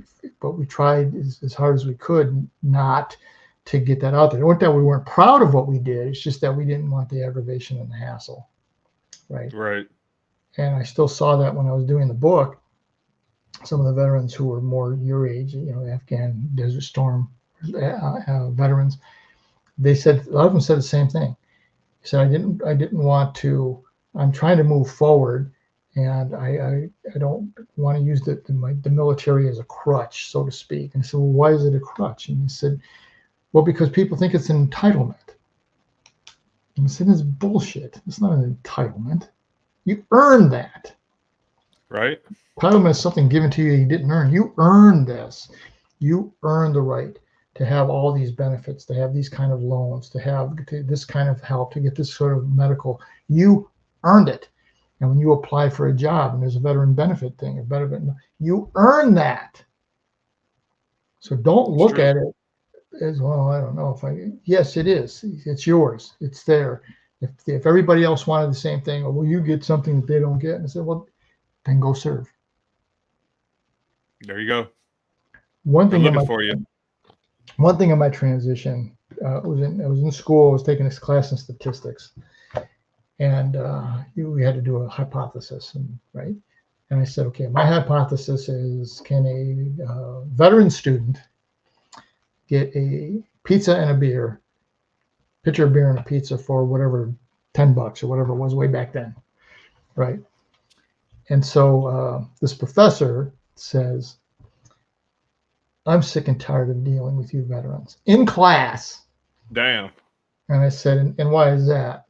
we tried as hard as we could not to get that out there. It wasn't that we weren't proud of what we did. It's just that we didn't want the aggravation and the hassle. Right. And I still saw that when I was doing the book. Some of the veterans who were more your age, Afghan Desert Storm veterans, they said, a lot of them said the same thing. He said, I didn't want to. I'm trying to move forward, and I don't want to use the military as a crutch, so to speak. And I said, well, why is it a crutch? And he said, well, because people think it's an entitlement. And I said, it's bullshit. It's not an entitlement. You earned that. Right. Entitlement is something given to you didn't earn. You earned this. You earned the right to have all these benefits, to have these kind of loans, to have this kind of help, to get this sort of medical. You earned it. And when you apply for a job and there's a veteran benefit thing, you earn that. So don't look at it as, well, I don't know yes, it is. It's yours. It's there. If everybody else wanted the same thing, or well, you get something that they don't get, and I said, well, then go serve. There you go. One They're thing in looking my for you. transition, I was in school. I was taking this class in statistics, and we had to do a hypothesis, and right. And I said, okay, my hypothesis is: can a veteran student get a pizza and a beer, pitcher of beer and a pizza for whatever, $10 or whatever it was way back then, right? And so this professor says, I'm sick and tired of dealing with you veterans in class. Damn. And I said, and why is that?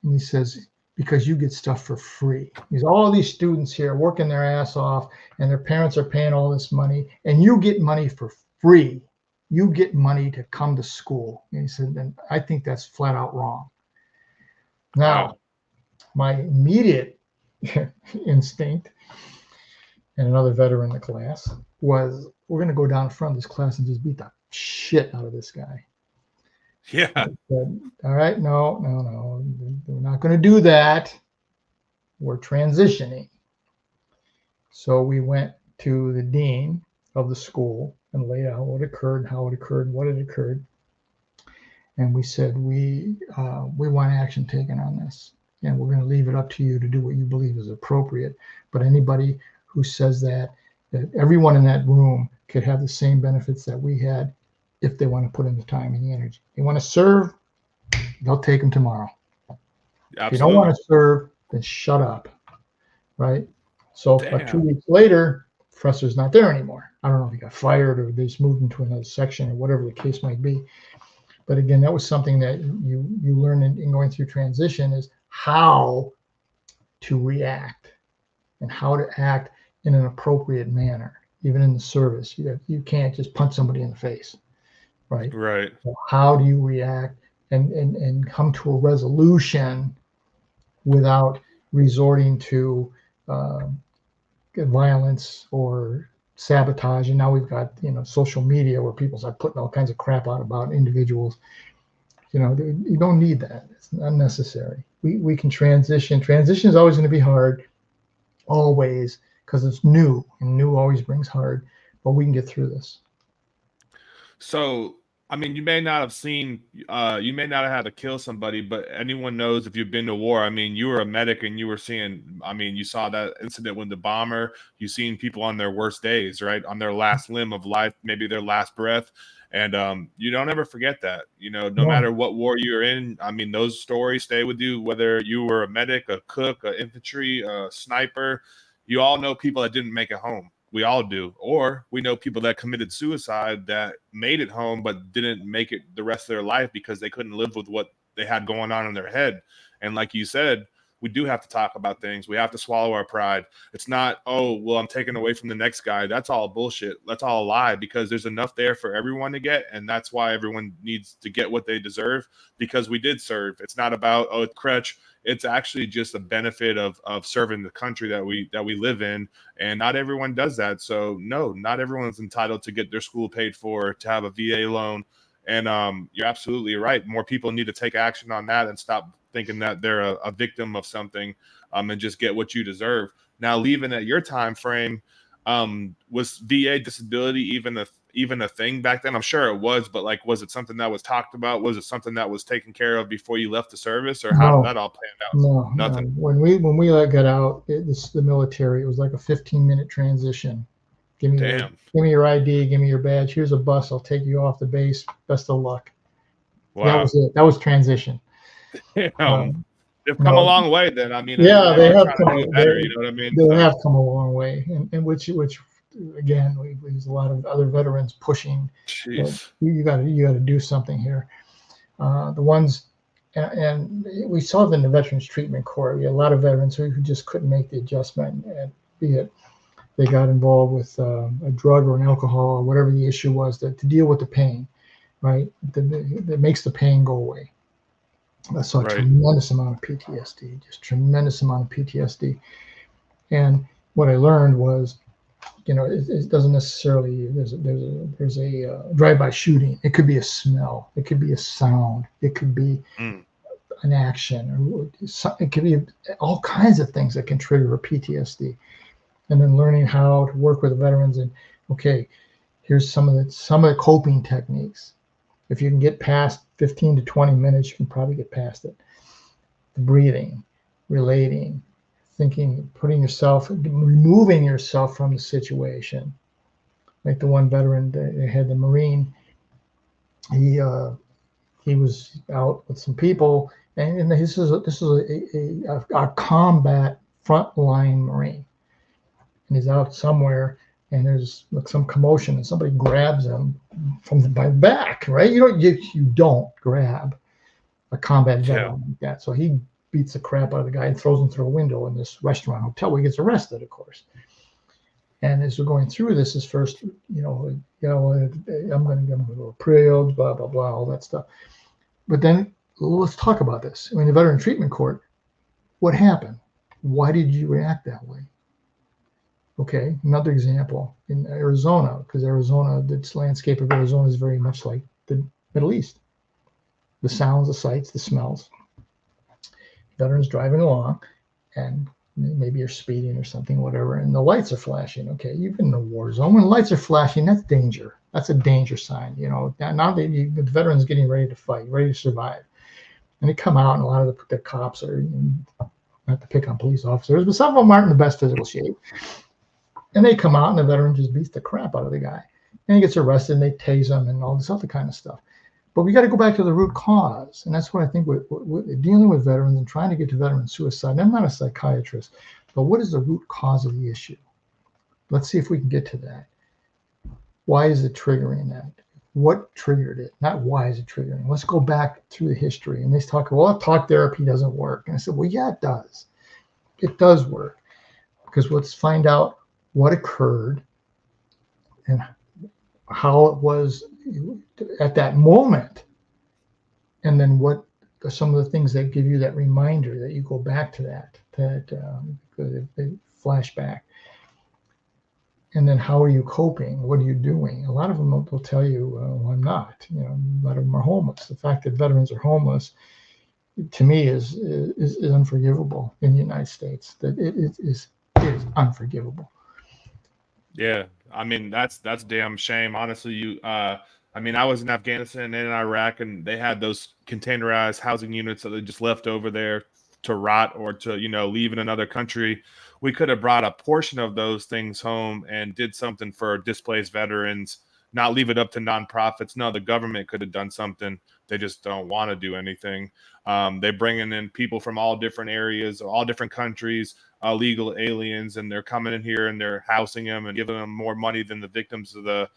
And he says, because you get stuff for free. Because all these students here working their ass off and their parents are paying all this money and you get money for free. You get money to come to school. And he said, and I think that's flat out wrong. Now, Wow. my immediate instinct, and another veteran in the class, was we're going to go down in front of this class and just beat the shit out of this guy. Yeah. I said, all right, no, we're not going to do that. We're transitioning. So we went to the dean of the school and laid out what occurred, how it occurred, what had occurred. And we said, we want action taken on this. And we're going to leave it up to you to do what you believe is appropriate. But anybody who says that everyone in that room could have the same benefits that we had if they want to put in the time and the energy. They want to serve, they'll take them tomorrow. Absolutely. If you don't want to serve, then shut up, right? So about 2 Damn. weeks later, professor's not there anymore. I don't know if he got fired or they just moved into another section or whatever the case might be. But again, that was something that you learn in going through transition, is how to react and how to act in an appropriate manner, even in the service. You can't just punch somebody in the face, right? Right. So how do you react and come to a resolution without resorting to violence or sabotage? And now we've got social media where people start putting all kinds of crap out about individuals. You don't need that. It's unnecessary. We can transition. Transition is always going to be hard, always, because it's new, and new always brings hard. But we can get through this. So, I mean, you may not have had to kill somebody, but anyone knows if you've been to war. I mean, you were a medic and you saw that incident with the bomber. You've seen people on their worst days, right? On their last limb of life, maybe their last breath. And you don't ever forget that, no matter what war you're in. I mean, those stories stay with you, whether you were a medic, a cook, an infantry, a sniper. You all know people that didn't make it home. We all do. Or we know people that committed suicide that made it home but didn't make it the rest of their life because they couldn't live with what they had going on in their head. And like you said, we do have to talk about things. We have to swallow our pride. It's not, oh, well, I'm taking away from the next guy. That's all bullshit. That's all a lie, because there's enough there for everyone to get. And that's why everyone needs to get what they deserve, because we did serve. It's not about, oh, it's crutch. It's actually just a benefit of serving the country that we live in. And not everyone does that. So no, not everyone's entitled to get their school paid for, to have a VA loan. And you're absolutely right. More people need to take action on that and stop thinking that they're a victim of something, and just get what you deserve. Now, leaving at your time frame, was VA disability even a thing back then? I'm sure it was, but like, was it something that was talked about? Was it something that was taken care of before you left the service, or how did that all plan out? No, Nothing. When we got out, the military, it was like a 15-minute transition. Give me your ID, give me your badge. Here's a bus. I'll take you off the base. Best of luck. Wow. That was it. That was transition. They've come a long way then. I mean, yeah, they have come better, you know what I mean? They have come a long way, and which again, there's a lot of other veterans pushing. You got to do something here. The ones, and we saw it in the Veterans Treatment Corps. We had a lot of veterans who just couldn't make the adjustment, and be it they got involved with a drug or an alcohol or whatever the issue was, to deal with the pain, right? That makes the pain go away. I saw a tremendous amount of PTSD, just tremendous amount of PTSD. And what I learned was, it doesn't necessarily, there's a drive-by shooting. It could be a smell. It could be a sound. It could be an action. It could be all kinds of things that can trigger a PTSD. And then learning how to work with the veterans and Okay, here's some of the coping techniques. If you can get past 15 to 20 minutes, you can probably get past it. The breathing, relating, thinking, removing yourself from the situation. Like the one veteran, they had the Marine. He was out with some people, and this is a combat frontline Marine, and he's out somewhere, and there's like some commotion, and somebody grabs him by the back, right? You don't grab a combat veteran like that. So he beats the crap out of the guy and throws him through a window in this restaurant hotel where he gets arrested, of course. And as we're going through this, his first, I'm going to give him a little privilege, blah, blah, blah, all that stuff. But then let's talk about this. In the veteran treatment court, what happened? Why did you react that way? Okay, another example in Arizona, because this landscape of Arizona is very much like the Middle East. The sounds, the sights, the smells. Veterans driving along, and maybe you're speeding or something, whatever, and the lights are flashing. Okay, you've been in a war zone. When lights are flashing, that's danger. That's a danger sign. Now the veteran's getting ready to fight, ready to survive. And they come out, and a lot of the cops are, not to pick on police officers, but some of them aren't in the best physical shape. And they come out, and the veteran just beats the crap out of the guy. And he gets arrested, and they tase him and all this other kind of stuff. But we got to go back to the root cause. And that's what I think we're dealing with veterans and trying to get to veteran suicide. And I'm not a psychiatrist, but what is the root cause of the issue? Let's see if we can get to that. Why is it triggering that? What triggered it? Not why is it triggering. Let's go back through the history. And they talk, well, talk therapy doesn't work. And I said, well, yeah, it does. It does work. Because let's find out what occurred and how it was at that moment, and then what are some of the things that give you that reminder that you go back to that flashback, and then how are you coping? What are you doing? A lot of them will tell you, well, I'm not. A lot of them are homeless. The fact that veterans are homeless, to me, is unforgivable in the United States. That it is unforgivable. Yeah, I mean that's damn shame. Honestly, I was in Afghanistan and in Iraq, and they had those containerized housing units that they just left over there to rot or to leave in another country. We could have brought a portion of those things home and did something for displaced veterans. Not leave it up to nonprofits. No, the government could have done something. They just don't want to do anything. They're bringing in people from all different areas, all different countries, illegal aliens, and they're coming in here and they're housing them and giving them more money than the victims of the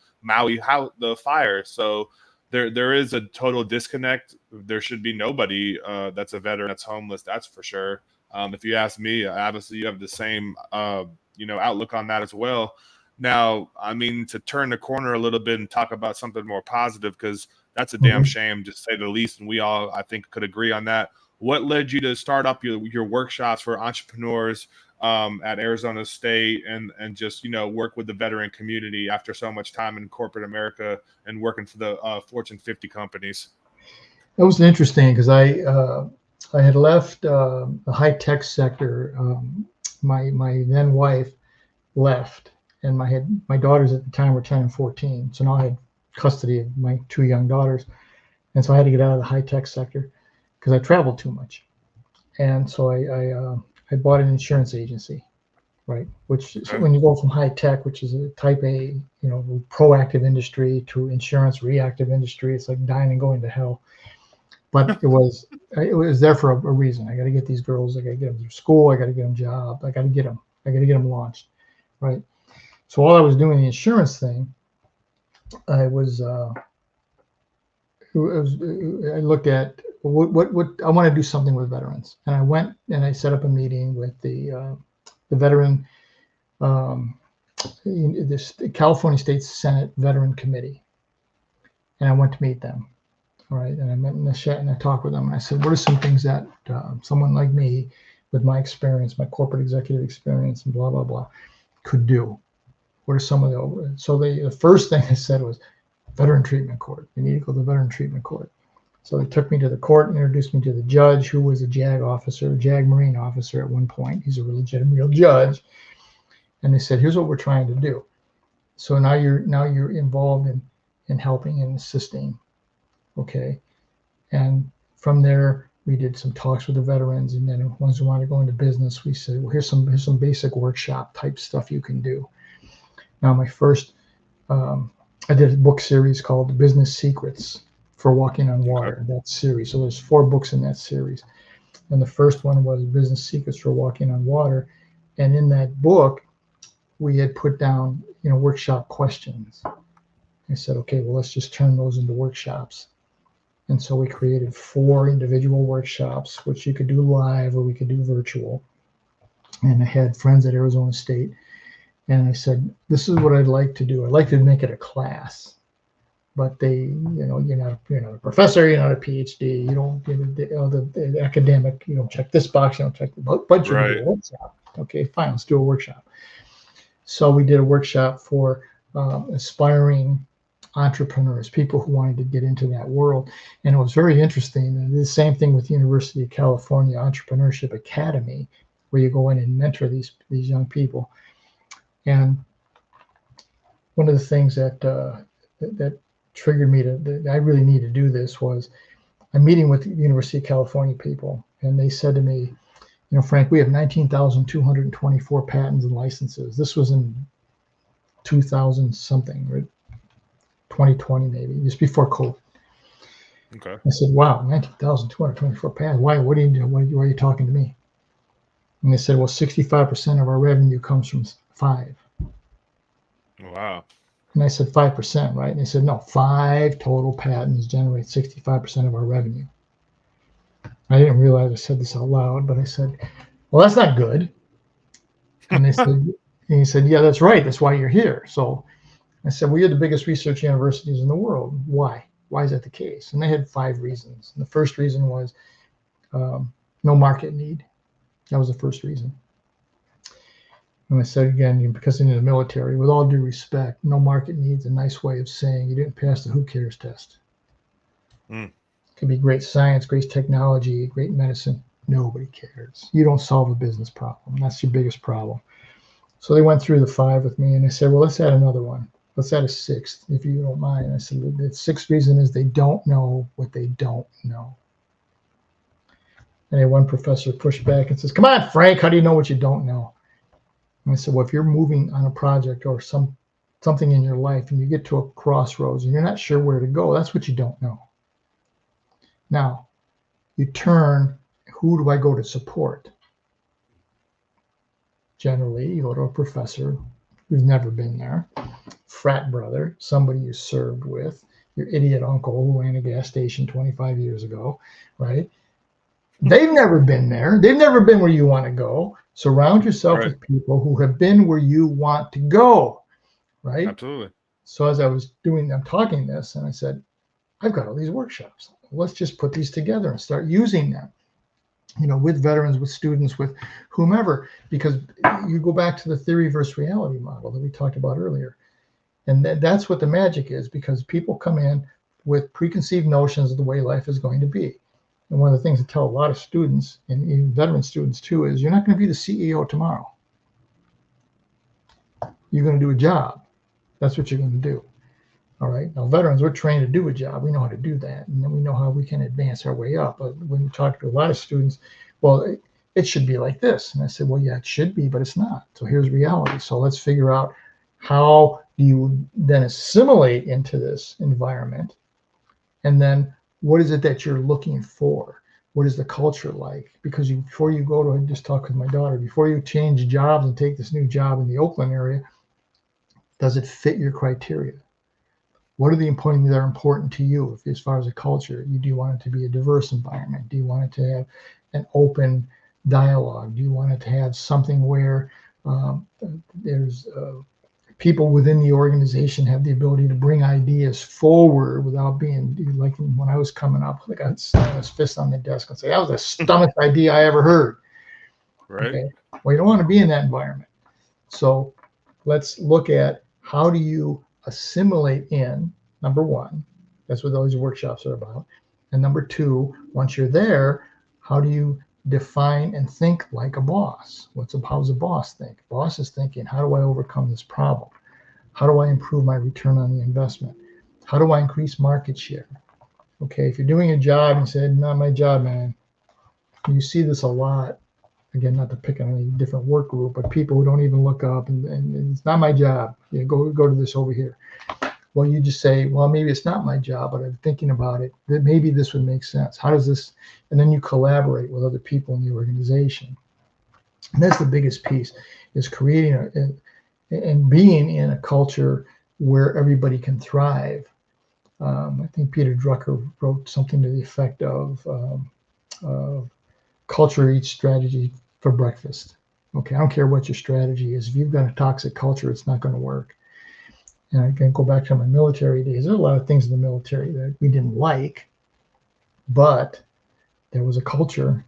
the fire. So there is a total disconnect. There should be nobody that's a veteran that's homeless. That's for sure. If you ask me, obviously you have the same outlook on that as well. Now, to turn the corner a little bit and talk about something more positive, because that's a damn shame, to say the least, and we all, I think, could agree on that. What led you to start up your workshops for entrepreneurs at Arizona State and just work with the veteran community after so much time in corporate America and working for the Fortune 50 companies? That was interesting because I had left the high tech sector. My then wife left. And my daughters at the time were 10 and 14. So now I had custody of my two young daughters. And so I had to get out of the high tech sector because I traveled too much. And so I bought an insurance agency, right? Which is when you go from high tech, which is a type A, proactive industry, to insurance reactive industry, it's like dying and going to hell. But it was there for a reason. I got to get these girls. I got to get them through school. I got to get them jobs. I got to get them launched, right? So while I was doing the insurance thing, I looked at what I want to do something with veterans, and I went and I set up a meeting with the veteran, this California State Senate Veteran Committee, and I went to meet them. All right, and I met in the chat and I talked with them. And I said, what are some things that someone like me, with my experience, my corporate executive experience, and blah blah blah, could do? What are some of the? So the first thing I said was veteran treatment court. You need to go to the veteran treatment court. So they took me to the court and introduced me to the judge, who was a JAG officer, JAG Marine officer at one point. He's a real judge. And they said, here's what we're trying to do. So now you're involved in helping and assisting. Okay. And from there, we did some talks with the veterans, and then ones who want to go into business, we said, well, here's some basic workshop type stuff you can do. Now, my first, I did a book series called Business Secrets for Walking on Water. Okay. That series. So there's 4 books in that series, and the first one was Business Secrets for Walking on Water. And in that book, we had put down, workshop questions. I said, okay, well, let's just turn those into workshops. And so we created 4 individual workshops, which you could do live or we could do virtual. And I had friends at Arizona State. And I said, this is what I'd like to do. I'd like to make it a class. But you're not a professor, you're not a PhD, you don't the academic, you don't check this box, you don't check the but you can do a workshop. Okay, fine, let's do a workshop. So we did a workshop for aspiring entrepreneurs, people who wanted to get into that world. And it was very interesting. And the same thing with the University of California Entrepreneurship Academy, where you go in and mentor these young people. And one of the things that triggered me that I really need to do this was I'm meeting with the University of California people, and they said to me, Frank, we have 19,224 patents and licenses. This was in 2000 something, right? 2020 maybe, just before COVID. Okay. I said, wow, 19,224 patents. Why? What are you doing? Why are you talking to me? And they said, well, 65% of our revenue comes from 5. Wow. And I said, 5%, right? And they said, no, 5 total patents generate 65% of our revenue. I didn't realize I said this out loud, but I said, well, that's not good. And he said, yeah, that's right. That's why you're here. So I said, well, you're the biggest research universities in the world. Why? Why is that the case? And they had 5 reasons. And the first reason was no market need. That was the first reason. And I said again, because in the military, with all due respect, no market need's a nice way of saying you didn't pass the who cares test. It could be great science, great technology, great medicine. Nobody cares. You don't solve a business problem. That's your biggest problem. So they went through the 5 with me, and I said, well, let's add another one. Let's add a 6th, if you don't mind. I said, the 6th reason is they don't know what they don't know. And then one professor pushed back and says, come on, Frank, how do you know what you don't know? And I said, well, if you're moving on a project or something in your life and you get to a crossroads and you're not sure where to go, that's what you don't know. Now, you turn, who do I go to support? Generally, you go to a professor who's never been there, frat brother, somebody you served with, your idiot uncle who ran a gas station 25 years ago, right? They've never been there. They've never been where you want to go. Surround yourself with people who have been where you want to go, right? Absolutely. So as I'm talking this, and I said, I've got all these workshops. Let's just put these together and start using them, with veterans, with students, with whomever, because you go back to the theory versus reality model that we talked about earlier. And that's what the magic is, because people come in with preconceived notions of the way life is going to be. And one of the things I tell a lot of students, and even veteran students too, is you're not going to be the CEO tomorrow. You're going to do a job. That's what you're going to do. All right. Now, veterans, we're trained to do a job. We know how to do that. And then we know how we can advance our way up. But when you talk to a lot of students, well, it should be like this. And I said, well, yeah, it should be, but it's not. So here's reality. So let's figure out how do you then assimilate into this environment? And then what is it that you're looking for? What is the culture like? Because before you go to, I just talked with my daughter, before you change jobs and take this new job in the Oakland area, does it fit your criteria? What are the things that are important to you as far as a culture? Do you want it to be a diverse environment? Do you want it to have an open dialogue? Do you want it to have something where there's people within the organization have the ability to bring ideas forward without being like when I was coming up, like I'd slam his fist on the desk and say, that was the dumbest idea I ever heard. Right. Okay. Well, you don't want to be in that environment. So let's look at how do you assimilate in, number one, that's what those workshops are about. And number 2, once you're there, how do you define and think like a boss? How's a boss think? Boss is thinking, how do I overcome this problem? How do I improve my return on the investment? How do I increase market share? Okay, if you're doing a job and you say, not my job, man, you see this a lot. Again, not to pick on any different work group, but people who don't even look up and it's not my job. Go to this over here. Well, you just say, well, maybe it's not my job, but I'm thinking about it, that maybe this would make sense. How does this? And then you collaborate with other people in the organization. And that's the biggest piece, is creating and being in a culture where everybody can thrive. I think Peter Drucker wrote something to the effect of culture eats strategy for breakfast. Okay, I don't care what your strategy is. If you've got a toxic culture, it's not going to work. And I can go back to my military days. There's a lot of things in the military that we didn't like, but there was a culture,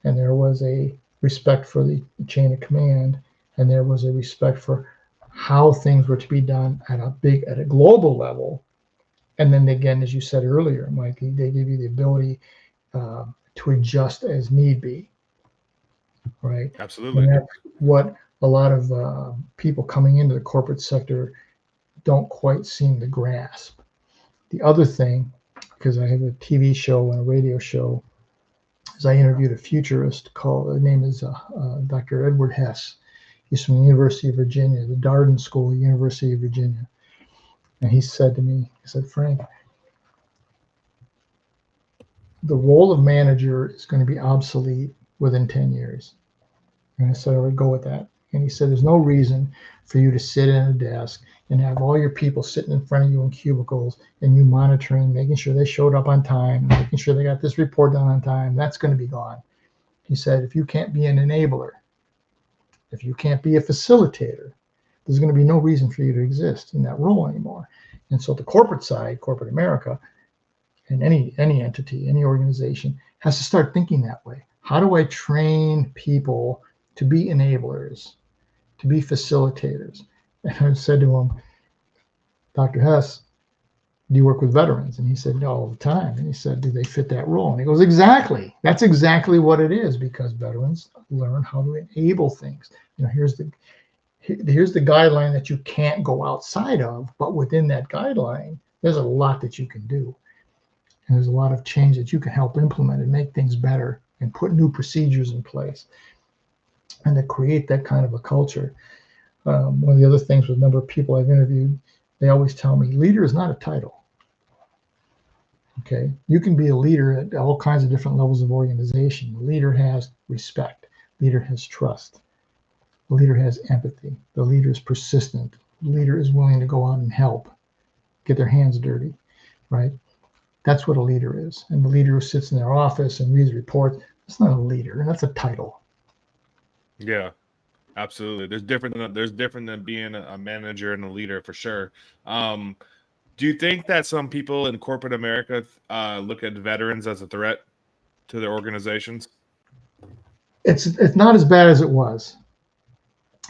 and there was a respect for the chain of command, and there was a respect for how things were to be done at a global level. And then again, as you said earlier, Mike, they give you the ability to adjust as need be, right? Absolutely. And that's what a lot of people coming into the corporate sector don't quite seem to grasp. The other thing, because I have a TV show and a radio show, is I interviewed a futurist called, the name is Dr. Edward Hess. He's from the University of Virginia, the Darden School, University of Virginia. And he said to me, he said, Frank, the role of manager is going to be obsolete within 10 years. And I said, I would go with that. And he said, there's no reason for you to sit at a desk and have all your people sitting in front of you in cubicles and you monitoring, making sure they showed up on time, making sure they got this report done on time. That's going to be gone. He said, if you can't be an enabler, if you can't be a facilitator, there's going to be no reason for you to exist in that role anymore. And so the corporate side, corporate America, and any entity, any organization has to start thinking that way. How do I train people to be enablers, to be facilitators? And I said to him, Dr. Hess, do you work with veterans? And he said, no, all the time. And he said, do they fit that role? And he goes, exactly. That's exactly what it is, because veterans learn how to enable things. Here's the guideline that you can't go outside of, but within that guideline, there's a lot that you can do. And there's a lot of change that you can help implement and make things better and put new procedures in place and to create that kind of a culture. One of the other things with a number of people I've interviewed, they always tell me, leader is not a title. Okay, you can be a leader at all kinds of different levels of organization. The leader has respect. The leader has trust. The leader has empathy. The leader is persistent. The leader is willing to go out and help, get their hands dirty, right? That's what a leader is. And the leader who sits in their office and reads reports, that's not a leader. That's a title. Yeah, absolutely. There's different than being a manager and a leader, for sure. Do you think that some people in corporate America look at veterans as a threat to their organizations? It's not as bad as it was.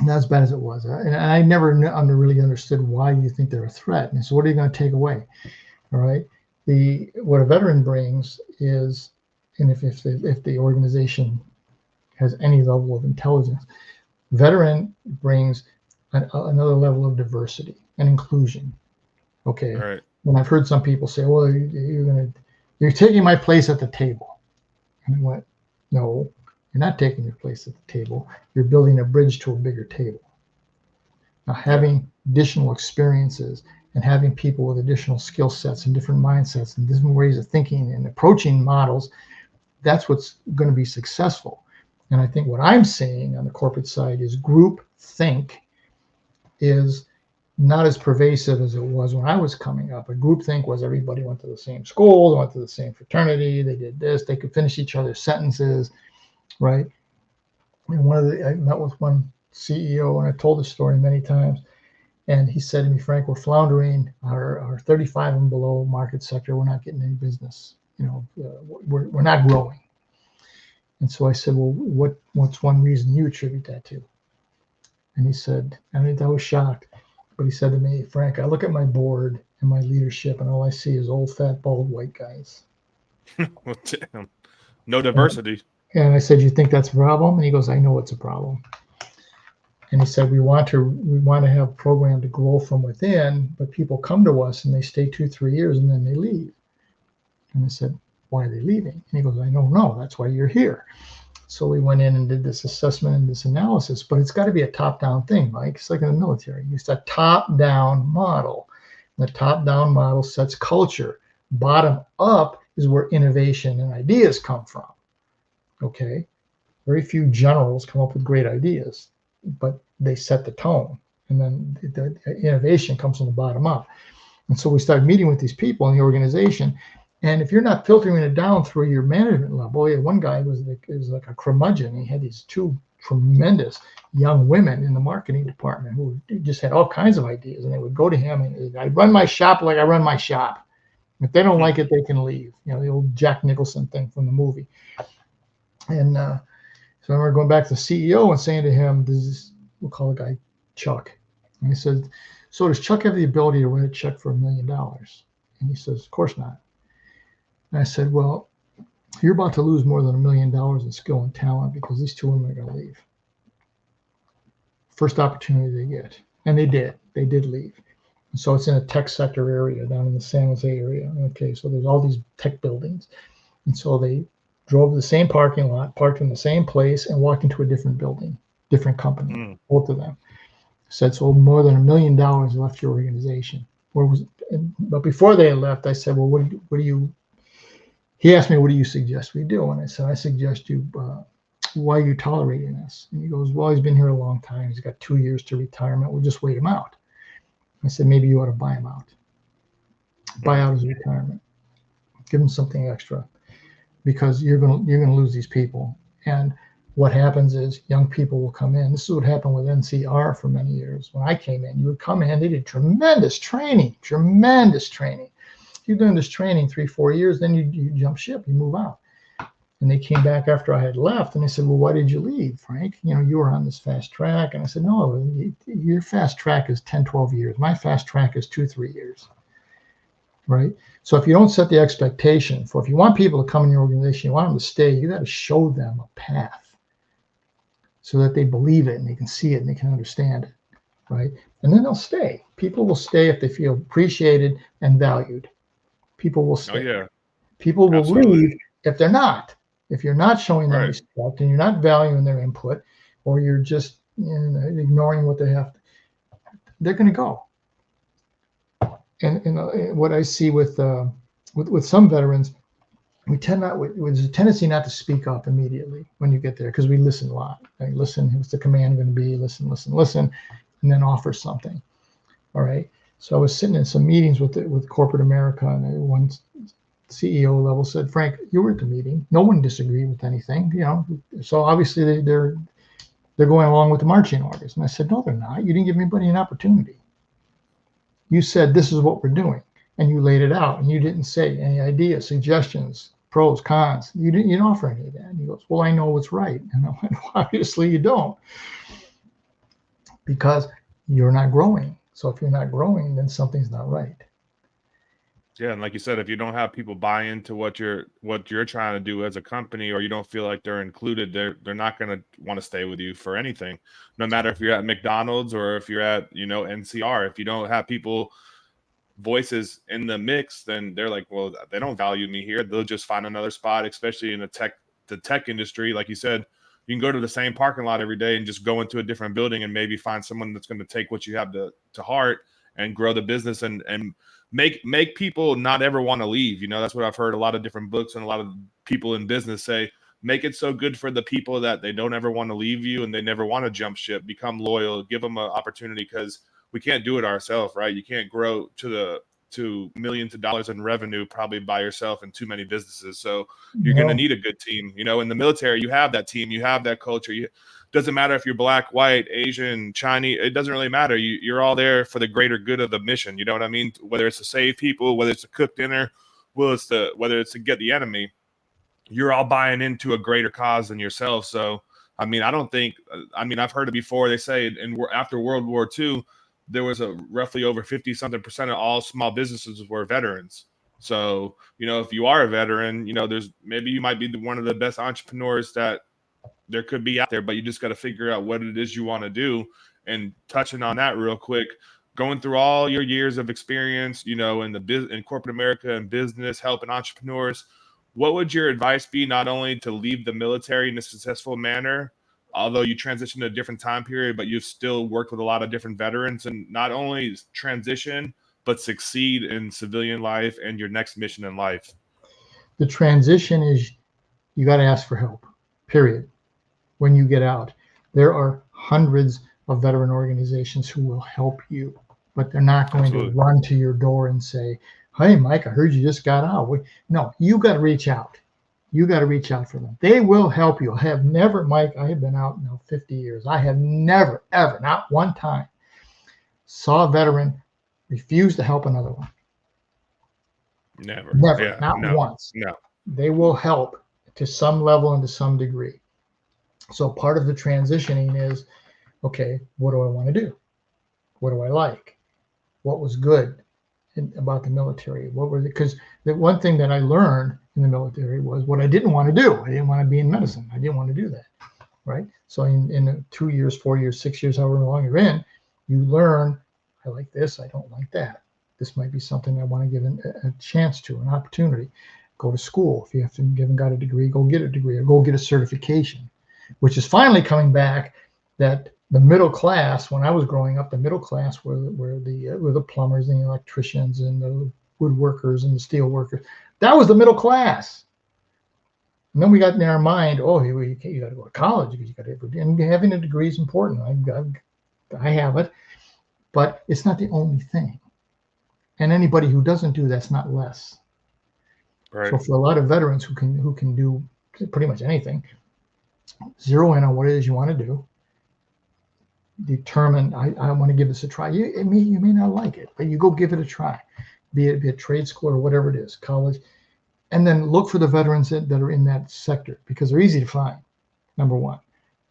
Not as bad as it was. And I never really understood why you think they're a threat. And so what are you going to take away? All right. What a veteran brings is, and if the organization has any level of intelligence, veteran brings another level of diversity and inclusion. Okay. Right. And I've heard some people say, well, you're taking my place at the table. And I went, no, you're not taking your place at the table. You're building a bridge to a bigger table. Now, having additional experiences and having people with additional skill sets and different mindsets and different ways of thinking and approaching models, that's what's going to be successful. And I think what I'm seeing on the corporate side is group think is not as pervasive as it was when I was coming up. A group think was everybody went to the same school, they went to the same fraternity, they did this, they could finish each other's sentences, right? And I met with one CEO, and I told this story many times. And he said to me, Frank, we're floundering our 35 and below market sector. We're not getting any business. We're not growing. And so I said, well, what's one reason you attribute that to? And he said, and I was shocked, but he said to me, Frank, I look at my board and my leadership, and all I see is old, fat, bald, white guys. Well, damn. No diversity. And I said, you think that's a problem? And he goes, I know it's a problem. And he said, we want to have a program to grow from within, but people come to us and they stay 2-3 years and then they leave. And I said, why are they leaving? And he goes, I don't know. That's why you're here. So we went in and did this assessment and this analysis, but it's got to be a top-down thing, Mike. It's like in the military. It's a top-down model. The top-down model sets culture. Bottom up is where innovation and ideas come from. Okay? Very few generals come up with great ideas, but they set the tone. And then the innovation comes from the bottom up. And so we started meeting with these people in the organization. And if you're not filtering it down through your management level, one guy was like a curmudgeon. He had these two tremendous young women in the marketing department who just had all kinds of ideas. And they would go to him and I run my shop like I run my shop. If they don't like it, they can leave. The old Jack Nicholson thing from the movie. And so I remember going back to the CEO and saying to him, we'll call the guy Chuck. And he said, so does Chuck have the ability to write a check for $1 million? And he says, of course not. And I said, well, you're about to lose more than $1 million in skill and talent because these two women are going to leave. First opportunity they get. And they did. They did leave. And so it's in a tech sector area down in the San Jose area. Okay, so there's all these tech buildings. And so they drove the same parking lot, parked in the same place, and walked into a different building, different company, both of them. Said, so more than $1 million left your organization. But before they left, I said, well, what do you, he asked me, what do you suggest we do? And I said, I suggest you, why are you tolerating this? And he goes, well, he's been here a long time. He's got 2 years to retirement. We'll just wait him out. I said, maybe you ought to buy him out. Buy out his retirement. Give him something extra because you're going to lose these people. And what happens is young people will come in. This is what happened with NCR for many years. When I came in, you would come in, they did tremendous training. You're doing this training 3-4 years, then you jump ship, you move out. And they came back after I had left and they said, well, why did you leave, Frank? You were on this fast track. And I said, no, your fast track is 10-12 years. My fast track is 2-3 years. Right? So if you don't set the expectation for, if you want people to come in your organization, you want them to stay, you got to show them a path so that they believe it and they can see it and they can understand it. Right? And then they'll stay. People will stay if they feel appreciated and valued. People will stay. Oh, yeah. People will Absolutely. leave if they're not. If you're not showing them respect and you're not valuing their input, or you're just ignoring what they have, they're going to go. And what I see with some veterans, there's a tendency not to speak up immediately when you get there because we listen a lot. Right? Listen, what's the command going to be? Listen, and then offer something. All right. So I was sitting in some meetings with corporate America, and one CEO level said, Frank, you were at the meeting. No one disagreed with anything, So obviously they're going along with the marching orders. And I said, no, they're not. You didn't give anybody an opportunity. You said this is what we're doing, and you laid it out, and you didn't say any ideas, suggestions, pros, cons. You didn't offer any of that. And he goes, well, I know what's right. And I went, obviously you don't, because you're not growing. So if you're not growing, then something's not right. Yeah, and like you said, if you don't have people buy into what you're trying to do as a company, or you don't feel like they're included, they're not going to want to stay with you for anything. No matter if you're at McDonald's or if you're at NCR, if you don't have people voices in the mix, then they're like, well, they don't value me here. They'll just find another spot, especially in the tech industry. Like you said, you can go to the same parking lot every day and just go into a different building and maybe find someone that's going to take what you have to heart and grow the business and make people not ever want to leave. That's what I've heard a lot of different books and a lot of people in business say. Make it so good for the people that they don't ever want to leave you and they never want to jump ship. Become loyal, give them an opportunity, because we can't do it ourselves, right? You can't grow to millions of dollars in revenue probably by yourself in too many businesses. So you're going to need a good team. In the military, you have that team, you have that culture. Doesn't matter if you're black, white, Asian, Chinese, it doesn't really matter. You're all there for the greater good of the mission. You know what I mean? Whether it's to save people, whether it's to cook dinner, whether it's to get the enemy, you're all buying into a greater cause than yourself. So, I've heard it before. They say after World War II, there was a roughly over 50-something% of all small businesses were veterans. So, if you are a veteran, there's maybe you might be one of the best entrepreneurs that there could be out there, but you just got to figure out what it is you want to do. And touching on that real quick, going through all your years of experience, in in corporate America and business, helping entrepreneurs, what would your advice be, not only to leave the military in a successful manner, although you transitioned to a different time period, but you've still worked with a lot of different veterans, and not only transition, but succeed in civilian life and your next mission in life? The transition is, you got to ask for help, period. When you get out, there are hundreds of veteran organizations who will help you, but they're not going to run to your door and say, hey, Mike, I heard you just got out. No, you got to reach out. You got to reach out for them. They will help you. I have never, Mike, I have been out now 50 years. I have never, ever, not one time, saw a veteran refuse to help another one. Never. Never, not once. No. They will help to some level and to some degree. So part of the transitioning is, okay, what do I want to do? What do I like? What was good about the military? What was it? Because the one thing that I learned in the military was what I didn't want to do. I didn't want to be in medicine. I didn't want to do that, right? So in the 2 years, 4 years, 6 years, however long you're in, you learn, I like this, I don't like that. This might be something I want to give a chance to, an opportunity. Go to school. If you haven't got a degree, go get a degree or go get a certification, which is finally coming back. That the middle class, when I was growing up, the middle class were the plumbers and the electricians and the woodworkers and the steel workers. That was the middle class. And then we got in our mind, oh, you got to go to college because you got to, and having a degree is important. I have it, but it's not the only thing. And anybody who doesn't do that's not less. Right. So for a lot of veterans who can do pretty much anything, zero in on what it is you want to do. Determine, I want to give this a try. You may not like it, but you go give it a try, be it a trade school or whatever it is, college, and then look for the veterans that are in that sector because they're easy to find. Number one,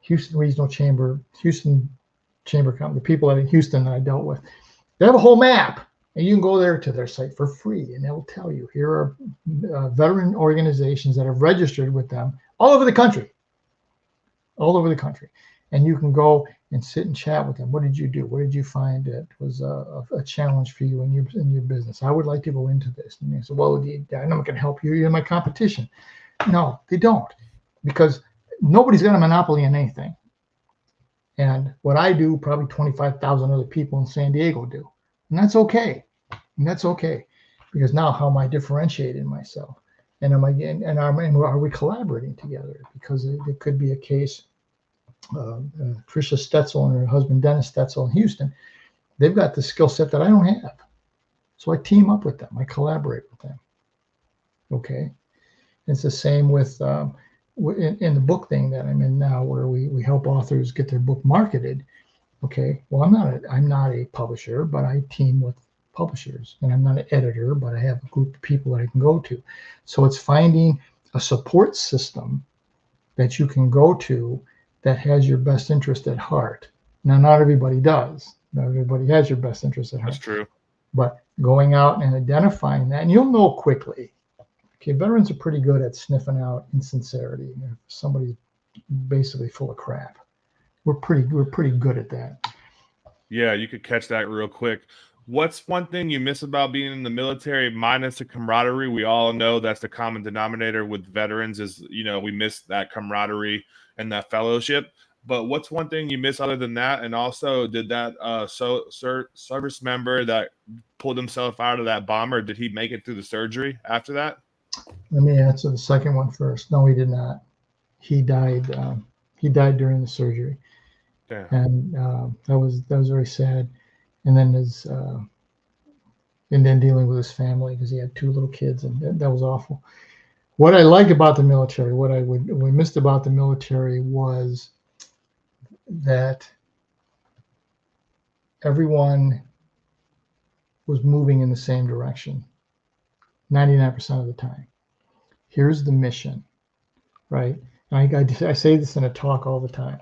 Houston Regional Chamber, Houston Chamber Company, the people in Houston that I dealt with, they have a whole map, and you can go there to their site for free, and they'll tell you here are veteran organizations that have registered with them all over the country. And you can go and sit and chat with them. What did you do? What did you find that was a challenge for you in your business? I would like to go into this. And they say, well, I'm not going to help you. You're my competition. No, they don't, because nobody's got a monopoly on anything. And what I do, probably 25,000 other people in San Diego do. And that's okay. Because now how am I differentiating myself? And are we collaborating together? Because it could be a case. Tricia Stetzel and her husband Dennis Stetzel in Houston, they've got the skill set that I don't have. So I team up with them. I collaborate with them. Okay. It's the same with in the book thing that I'm in now, where we help authors get their book marketed. Okay. Well, I'm not a publisher, but I team with publishers, and I'm not an editor, but I have a group of people that I can go to. So it's finding a support system that you can go to that has your best interest at heart. Now, not everybody does. Not everybody has your best interest at heart. That's true. But going out and identifying that, and you'll know quickly. Okay, veterans are pretty good at sniffing out insincerity. If somebody's basically full of crap, we're pretty good at that. Yeah, you could catch that real quick. What's one thing you miss about being in the military, minus the camaraderie? We all know that's the common denominator with veterans is, we miss that camaraderie and that fellowship. But what's one thing you miss other than that? And also, did that service member that pulled himself out of that bomber, did he make it through the surgery after that? Let me answer the second one first. No, he did not. He died. He died during the surgery. Damn. And that was very sad. And then dealing with his family, because he had 2 little kids, and that was awful. What I liked about the military, what we missed about the military was that everyone was moving in the same direction 99% of the time. Here's the mission, right? And I say this in a talk all the time.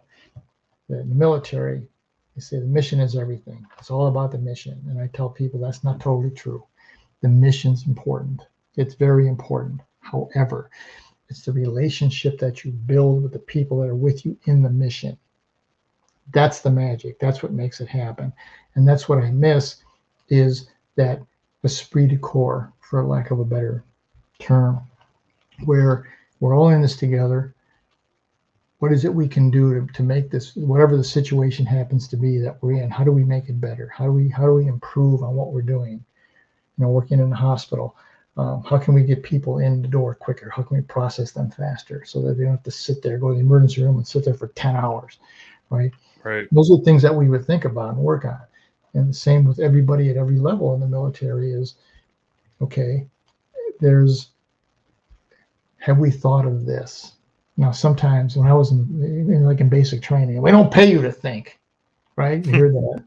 That in the military, they say the mission is everything. It's all about the mission. And I tell people that's not totally true. The mission's important. It's very important. However, It's the relationship that you build with the people that are with you in the mission. That's the magic. That's what makes it happen. And that's what I miss is that esprit de corps, for lack of a better term, where we're all in this together. What is it we can do to make this, whatever the situation happens to be that we're in, how do we make it better? How do we improve on what we're doing? Working in the hospital, how can we get people in the door quicker? How can we process them faster so that they don't have to sit there, go to the emergency room and sit there for 10 hours, right? Right. Those are things that we would think about and work on. And the same with everybody at every level in the military is, okay, have we thought of this? Now, sometimes when I was in basic training, we don't pay you to think, right? You hear that.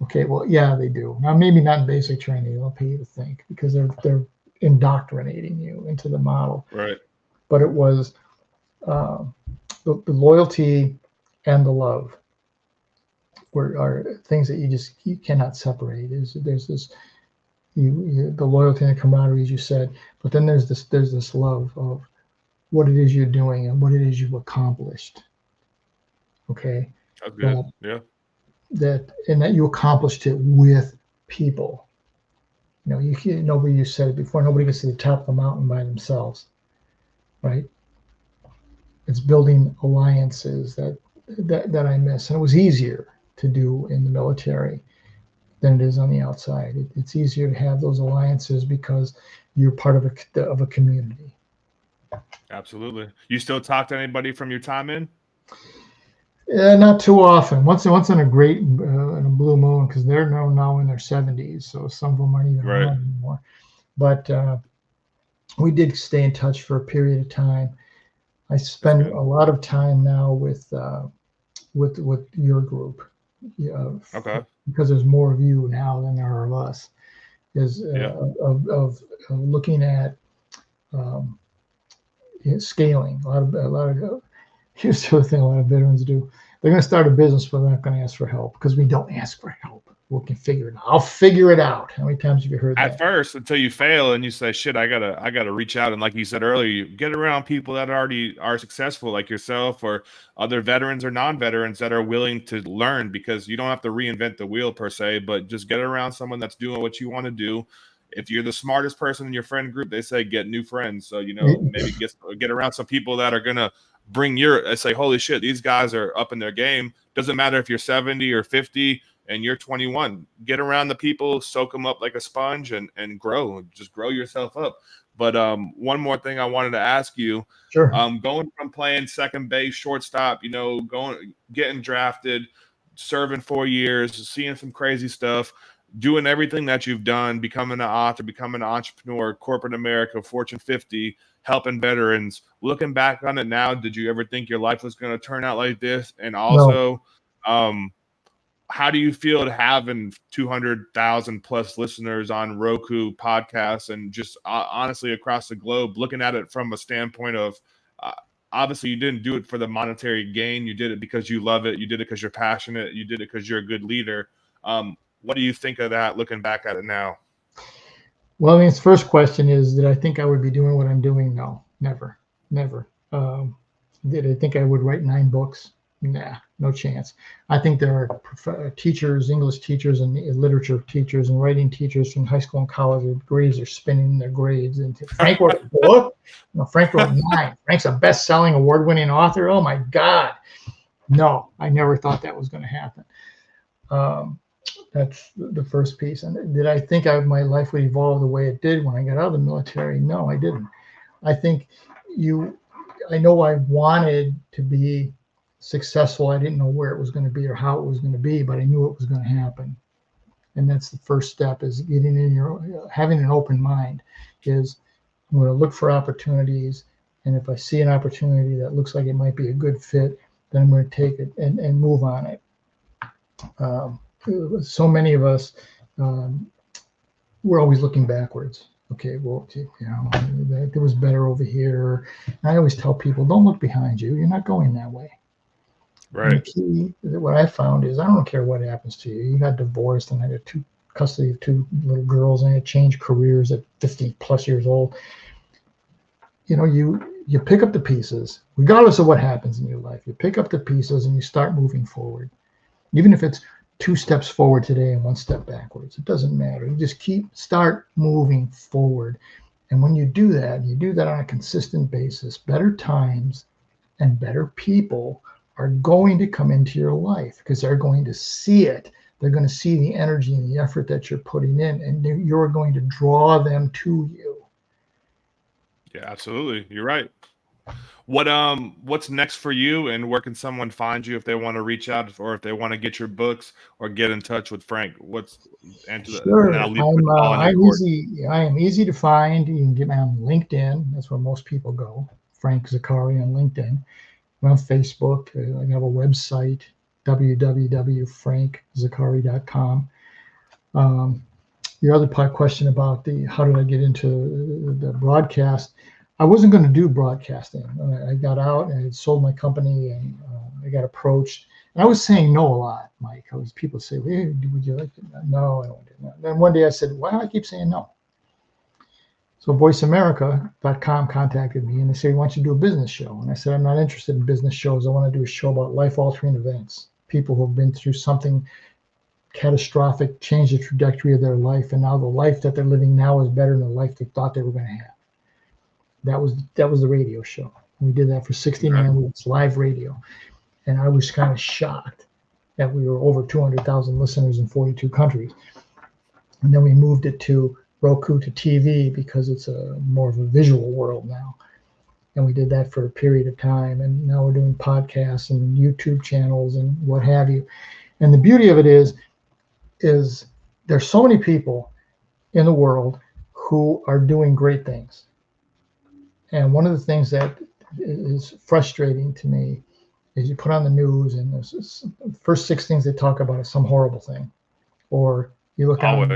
Okay, well, yeah, they do. Now, maybe not in basic training, they'll pay you to think because they're indoctrinating you into the model. Right. But it was the loyalty and the love are things that you cannot separate. There's this the loyalty and the camaraderie, as you said, but then there's this love of what it is you're doing and what it is you've accomplished. Okay. That's good. Yeah. That you accomplished it with people. You said it before, nobody gets to the top of the mountain by themselves, right? It's building alliances that I miss. And it was easier to do in the military than it is on the outside. It's easier to have those alliances because you're part of a community. Absolutely. You still talk to anybody from your time in? Not too often. Once in a great in a blue moon, because they're now in their 70s, so some of them aren't even around anymore. But we did stay in touch for a period of time. I spend a lot of time now with your group. Okay. Because there's more of you now than there are of us. Of looking at scaling. A lot of here's the other thing a lot of veterans do. They're going to start a business, but they're not going to ask for help because we don't ask for help. We can figure it out. I'll figure it out. How many times have you heard that? At first, until you fail and you say, shit, I gotta reach out. And like you said earlier, you get around people that already are successful like yourself or other veterans or non-veterans that are willing to learn, because you don't have to reinvent the wheel per se, but just get around someone that's doing what you want to do. If you're the smartest person in your friend group, they say get new friends. So, maybe get around some people that are going to bring say, holy shit, these guys are up in their game. Doesn't matter if you're 70 or 50 and you're 21. Get around the people, soak them up like a sponge and grow. Just grow yourself up. But one more thing I wanted to ask you. Sure. Going from playing second base, shortstop, getting drafted, serving 4 years, seeing some crazy stuff, doing everything that you've done, becoming an author, becoming an entrepreneur, corporate America, Fortune 50, helping veterans. Looking back on it now, did you ever think your life was going to turn out like this? And also, how do you feel to having 200,000 plus listeners on Roku podcasts and just honestly across the globe, looking at it from a standpoint of obviously you didn't do it for the monetary gain. You did it because you love it. You did it because you're passionate. You did it because you're a good leader. What do you think of that looking back at it now? Well, his first question is, did I think I would be doing what I'm doing? No, never. Did I think I would write 9 books? Nah, no chance. I think there are teachers, English teachers and literature teachers and writing teachers from high school and college. Their grades are spinning their grades. And Frank wrote a book. Frank wrote 9. Frank's a best-selling, award-winning author. Oh, my God. No, I never thought that was going to happen. That's the first piece. And did I think my life would evolve the way it did when I got out of the military? No, I didn't. I think I know I wanted to be successful. I didn't know where it was going to be or how it was going to be, but I knew it was going to happen. And that's the first step, is having an open mind. Is I'm going to look for opportunities. And if I see an opportunity that looks like it might be a good fit, then I'm going to take it and move on it. So many of us, we're always looking backwards. Okay, well, it was better over here. And I always tell people, don't look behind you. You're not going that way. Right. And the key, what I found is, I don't care what happens to you. You got divorced, and I got custody of 2 little girls, and I changed careers at 50 plus years old. You you pick up the pieces, regardless of what happens in your life. You pick up the pieces and you start moving forward. Even if it's 2 steps forward today and 1 step backwards, it doesn't matter. You just start moving forward. And when you do that on a consistent basis, better times and better people are going to come into your life because they're going to see it. They're going to see the energy and the effort that you're putting in, and you're going to draw them to you. Yeah, absolutely. You're right. What's next for you, and where can someone find you if they want to reach out or if they want to get your books or get in touch with Frank? And then Sure, I'll put it all in your I'm court. easy. I am easy to find. You can get me on LinkedIn. That's where most people go. Frank Zakari on LinkedIn. I'm on Facebook. I have a website, www.frankzakari.com. Um, your other question about how did I get into the broadcast? I wasn't going to do broadcasting. I got out and I had sold my company, and I got approached. And I was saying no a lot, Mike. People say, hey, would you like to? No, I don't want to do that. Then one day I said, why do I keep saying no? So voiceamerica.com contacted me and they said, why don't you do a business show? And I said, I'm not interested in business shows. I want to do a show about life-altering events, people who have been through something catastrophic, changed the trajectory of their life, and now the life that they're living now is better than the life they thought they were going to have. That was the radio show. We did that for 69 weeks, live radio. And I was kind of shocked that we were over 200,000 listeners in 42 countries. And then we moved it to Roku to TV because it's more of a visual world now. And we did that for a period of time. And now we're doing podcasts and YouTube channels and what have you. And the beauty of it is there's so many people in the world who are doing great things. And one of the things that is frustrating to me is you put on the news and the first 6 things they talk about is some horrible thing. Or you look on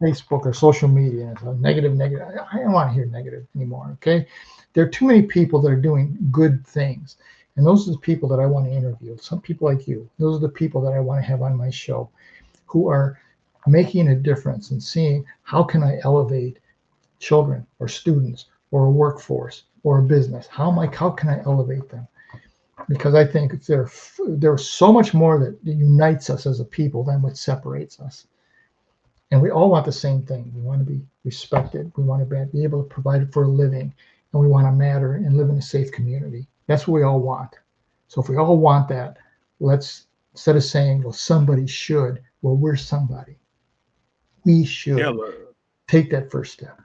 Facebook or social media and it's a negative. I don't want to hear negative anymore, okay? There are too many people that are doing good things. And those are the people that I want to interview. Some people like you. Those are the people that I want to have on my show who are making a difference and seeing how can I elevate children or students or a workforce or a business. How can I elevate them? Because I think there's so much more that unites us as a people than what separates us. And we all want the same thing. We want to be respected. We want to be able to provide for a living, and we want to matter and live in a safe community. That's what we all want. So if we all want that, let's, instead of saying, well, somebody should, well, we're somebody. We should take that first step.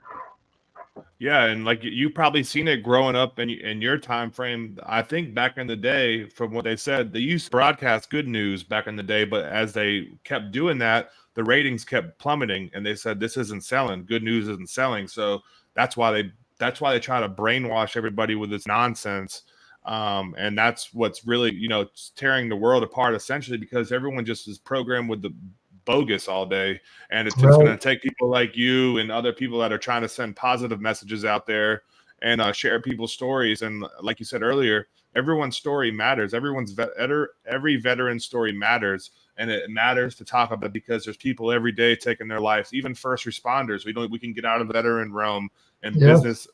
Yeah, and like you probably seen it growing up in your time frame. I think back in the day, from what they said, they used to broadcast good news back in the day, but as they kept doing that, the ratings kept plummeting, and they said this isn't selling. Good news isn't selling, so that's why they try to brainwash everybody with this nonsense. And that's what's really tearing the world apart essentially, because everyone just is programmed with the bogus all day, and it's going to take people like you and other people that are trying to send positive messages out there and share people's stories. And like you said earlier, everyone's story matters. Every veteran story matters, and it matters to talk about it because there's people every day taking their lives, even first responders. We can get out of the veteran realm, and business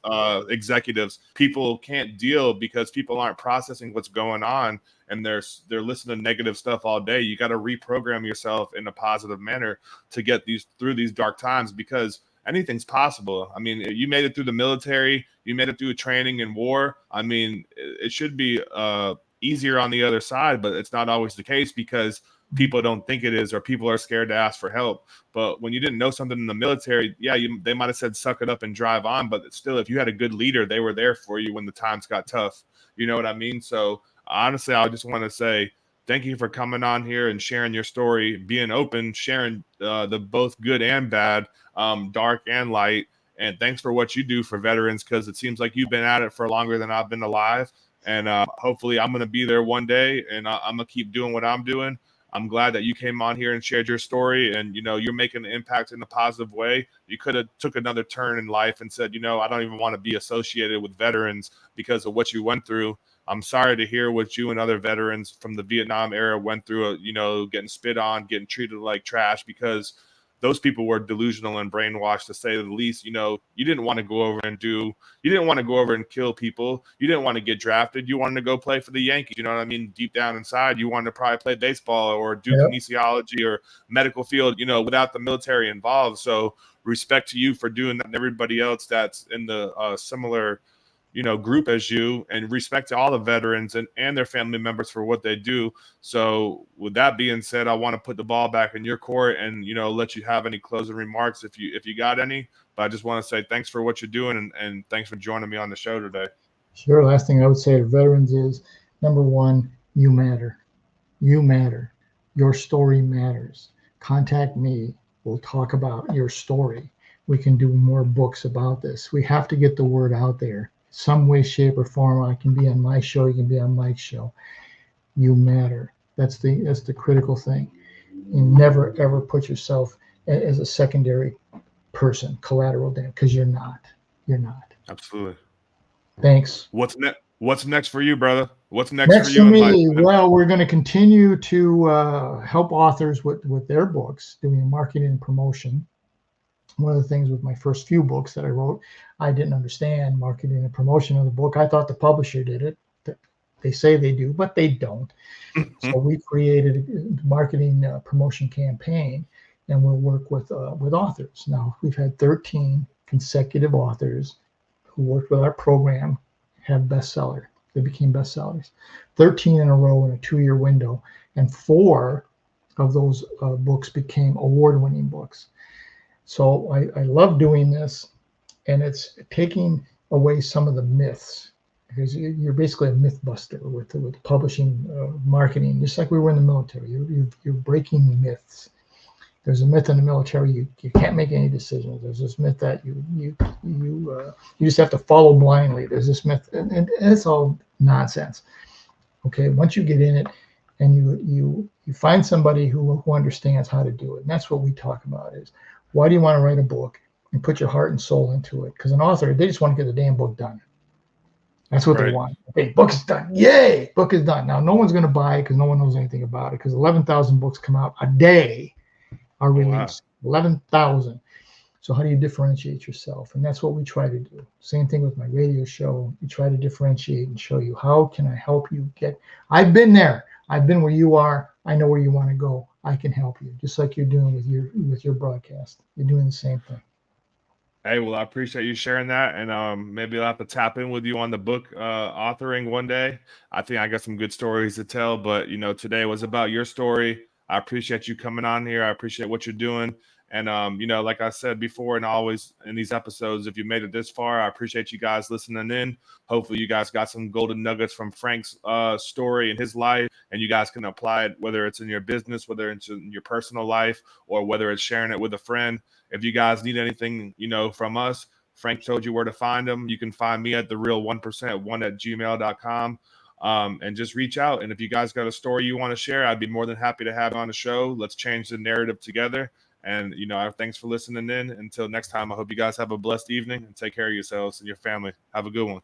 executives. People can't deal because people aren't processing what's going on, and they're listening to negative stuff all day. You got to reprogram yourself in a positive manner to get through these dark times, because anything's possible. I mean, you made it through the military, you made it through training in war. I mean, it should be easier on the other side, but it's not always the case because people don't think it is, or people are scared to ask for help. But when you didn't know something in the military, they might have said suck it up and drive on, but still, if you had a good leader, they were there for you when the times got tough. You know what I mean? So honestly, I just want to say thank you for coming on here and sharing your story, being open, sharing the both good and bad, dark and light. And thanks for what you do for veterans, because it seems like you've been at it for longer than I've been alive. And hopefully I'm going to be there one day, and I'm going to keep doing what I'm doing. I'm glad that you came on here and shared your story, and you're making an impact in a positive way. You could have took another turn in life and said, I don't even want to be associated with veterans because of what you went through. I'm sorry to hear what you and other veterans from the Vietnam era went through, getting spit on, getting treated like trash, because those people were delusional and brainwashed, to say the least. You know, you didn't want to go over and kill people. You didn't want to get drafted. You wanted to go play for the Yankees. You know what I mean? Deep down inside, you wanted to probably play baseball or do Yep. kinesiology or medical field, you know, without the military involved. So respect to you for doing that, and everybody else that's in the similar, you know, group as you, and respect to all the veterans and their family members for what they do. So with that being said, I want to put the ball back in your court and, you know, let you have any closing remarks if you got any. But I just want to say thanks for what you're doing, and thanks for joining me on the show today. Sure. Last thing I would say to veterans is, number one, you matter. You matter. Your story matters. Contact me. We'll talk about your story. We can do more books about this. We have to get the word out there. Some way, shape, or form. I can be on my show. You can be on Mike's show. You matter. That's the critical thing. You never ever put yourself as a secondary person, collateral damage, because you're not. You're not. Absolutely. Thanks. What's next for you, brother? What's next for Next you to in life? me, well, we're going to continue to help authors with their books, doing marketing and promotion. One of the things with my first few books that I wrote, I didn't understand marketing and promotion of the book. I thought the publisher did it. They say they do, but they don't. So we created a marketing promotion campaign, and we'll work with authors. Now, we've had 13 consecutive authors who worked with our program have bestseller. They became bestsellers. 13 in a row in a 2-year window, and 4 of those books became award-winning books. So I love doing this, and it's taking away some of the myths, because you're basically a myth buster with publishing, marketing, just like we were in the military. You're breaking myths. There's a myth in the military, you can't make any decisions. There's this myth that you just have to follow blindly. There's this myth, and it's all nonsense. Okay, once you get in it and you find somebody who understands how to do it, and that's what we talk about is, why do you want to write a book and put your heart and soul into it? Because an author, they just want to get the damn book done. That's what they want. Okay, book is done. Yay, book is done. Now, no one's going to buy it because no one knows anything about it, because 11,000 books come out a day are released. Wow. 11,000. So how do you differentiate yourself? And that's what we try to do. Same thing with my radio show. We try to differentiate and show you, how can I help you get, I've been there. I've been where you are. I know where you want to go. I can help you, just like you're doing with your broadcast. You're doing the same thing. Hey, well, I appreciate you sharing that, and maybe I'll have to tap in with you on the book authoring one day. I think I got some good stories to tell, but, you know, today was about your story. I appreciate you coming on here. I appreciate what you're doing. And, you know, like I said before, and always in these episodes, if you made it this far, I appreciate you guys listening in. Hopefully you guys got some golden nuggets from Frank's story and his life, and you guys can apply it, whether it's in your business, whether it's in your personal life, or whether it's sharing it with a friend. If you guys need anything, you know, from us, Frank told you where to find them. You can find me at thereal1%1@gmail.com. And just reach out. And if you guys got a story you want to share, I'd be more than happy to have on the show. Let's change the narrative together. And, you know, thanks for listening in. Until next time, I hope you guys have a blessed evening and take care of yourselves and your family. Have a good one.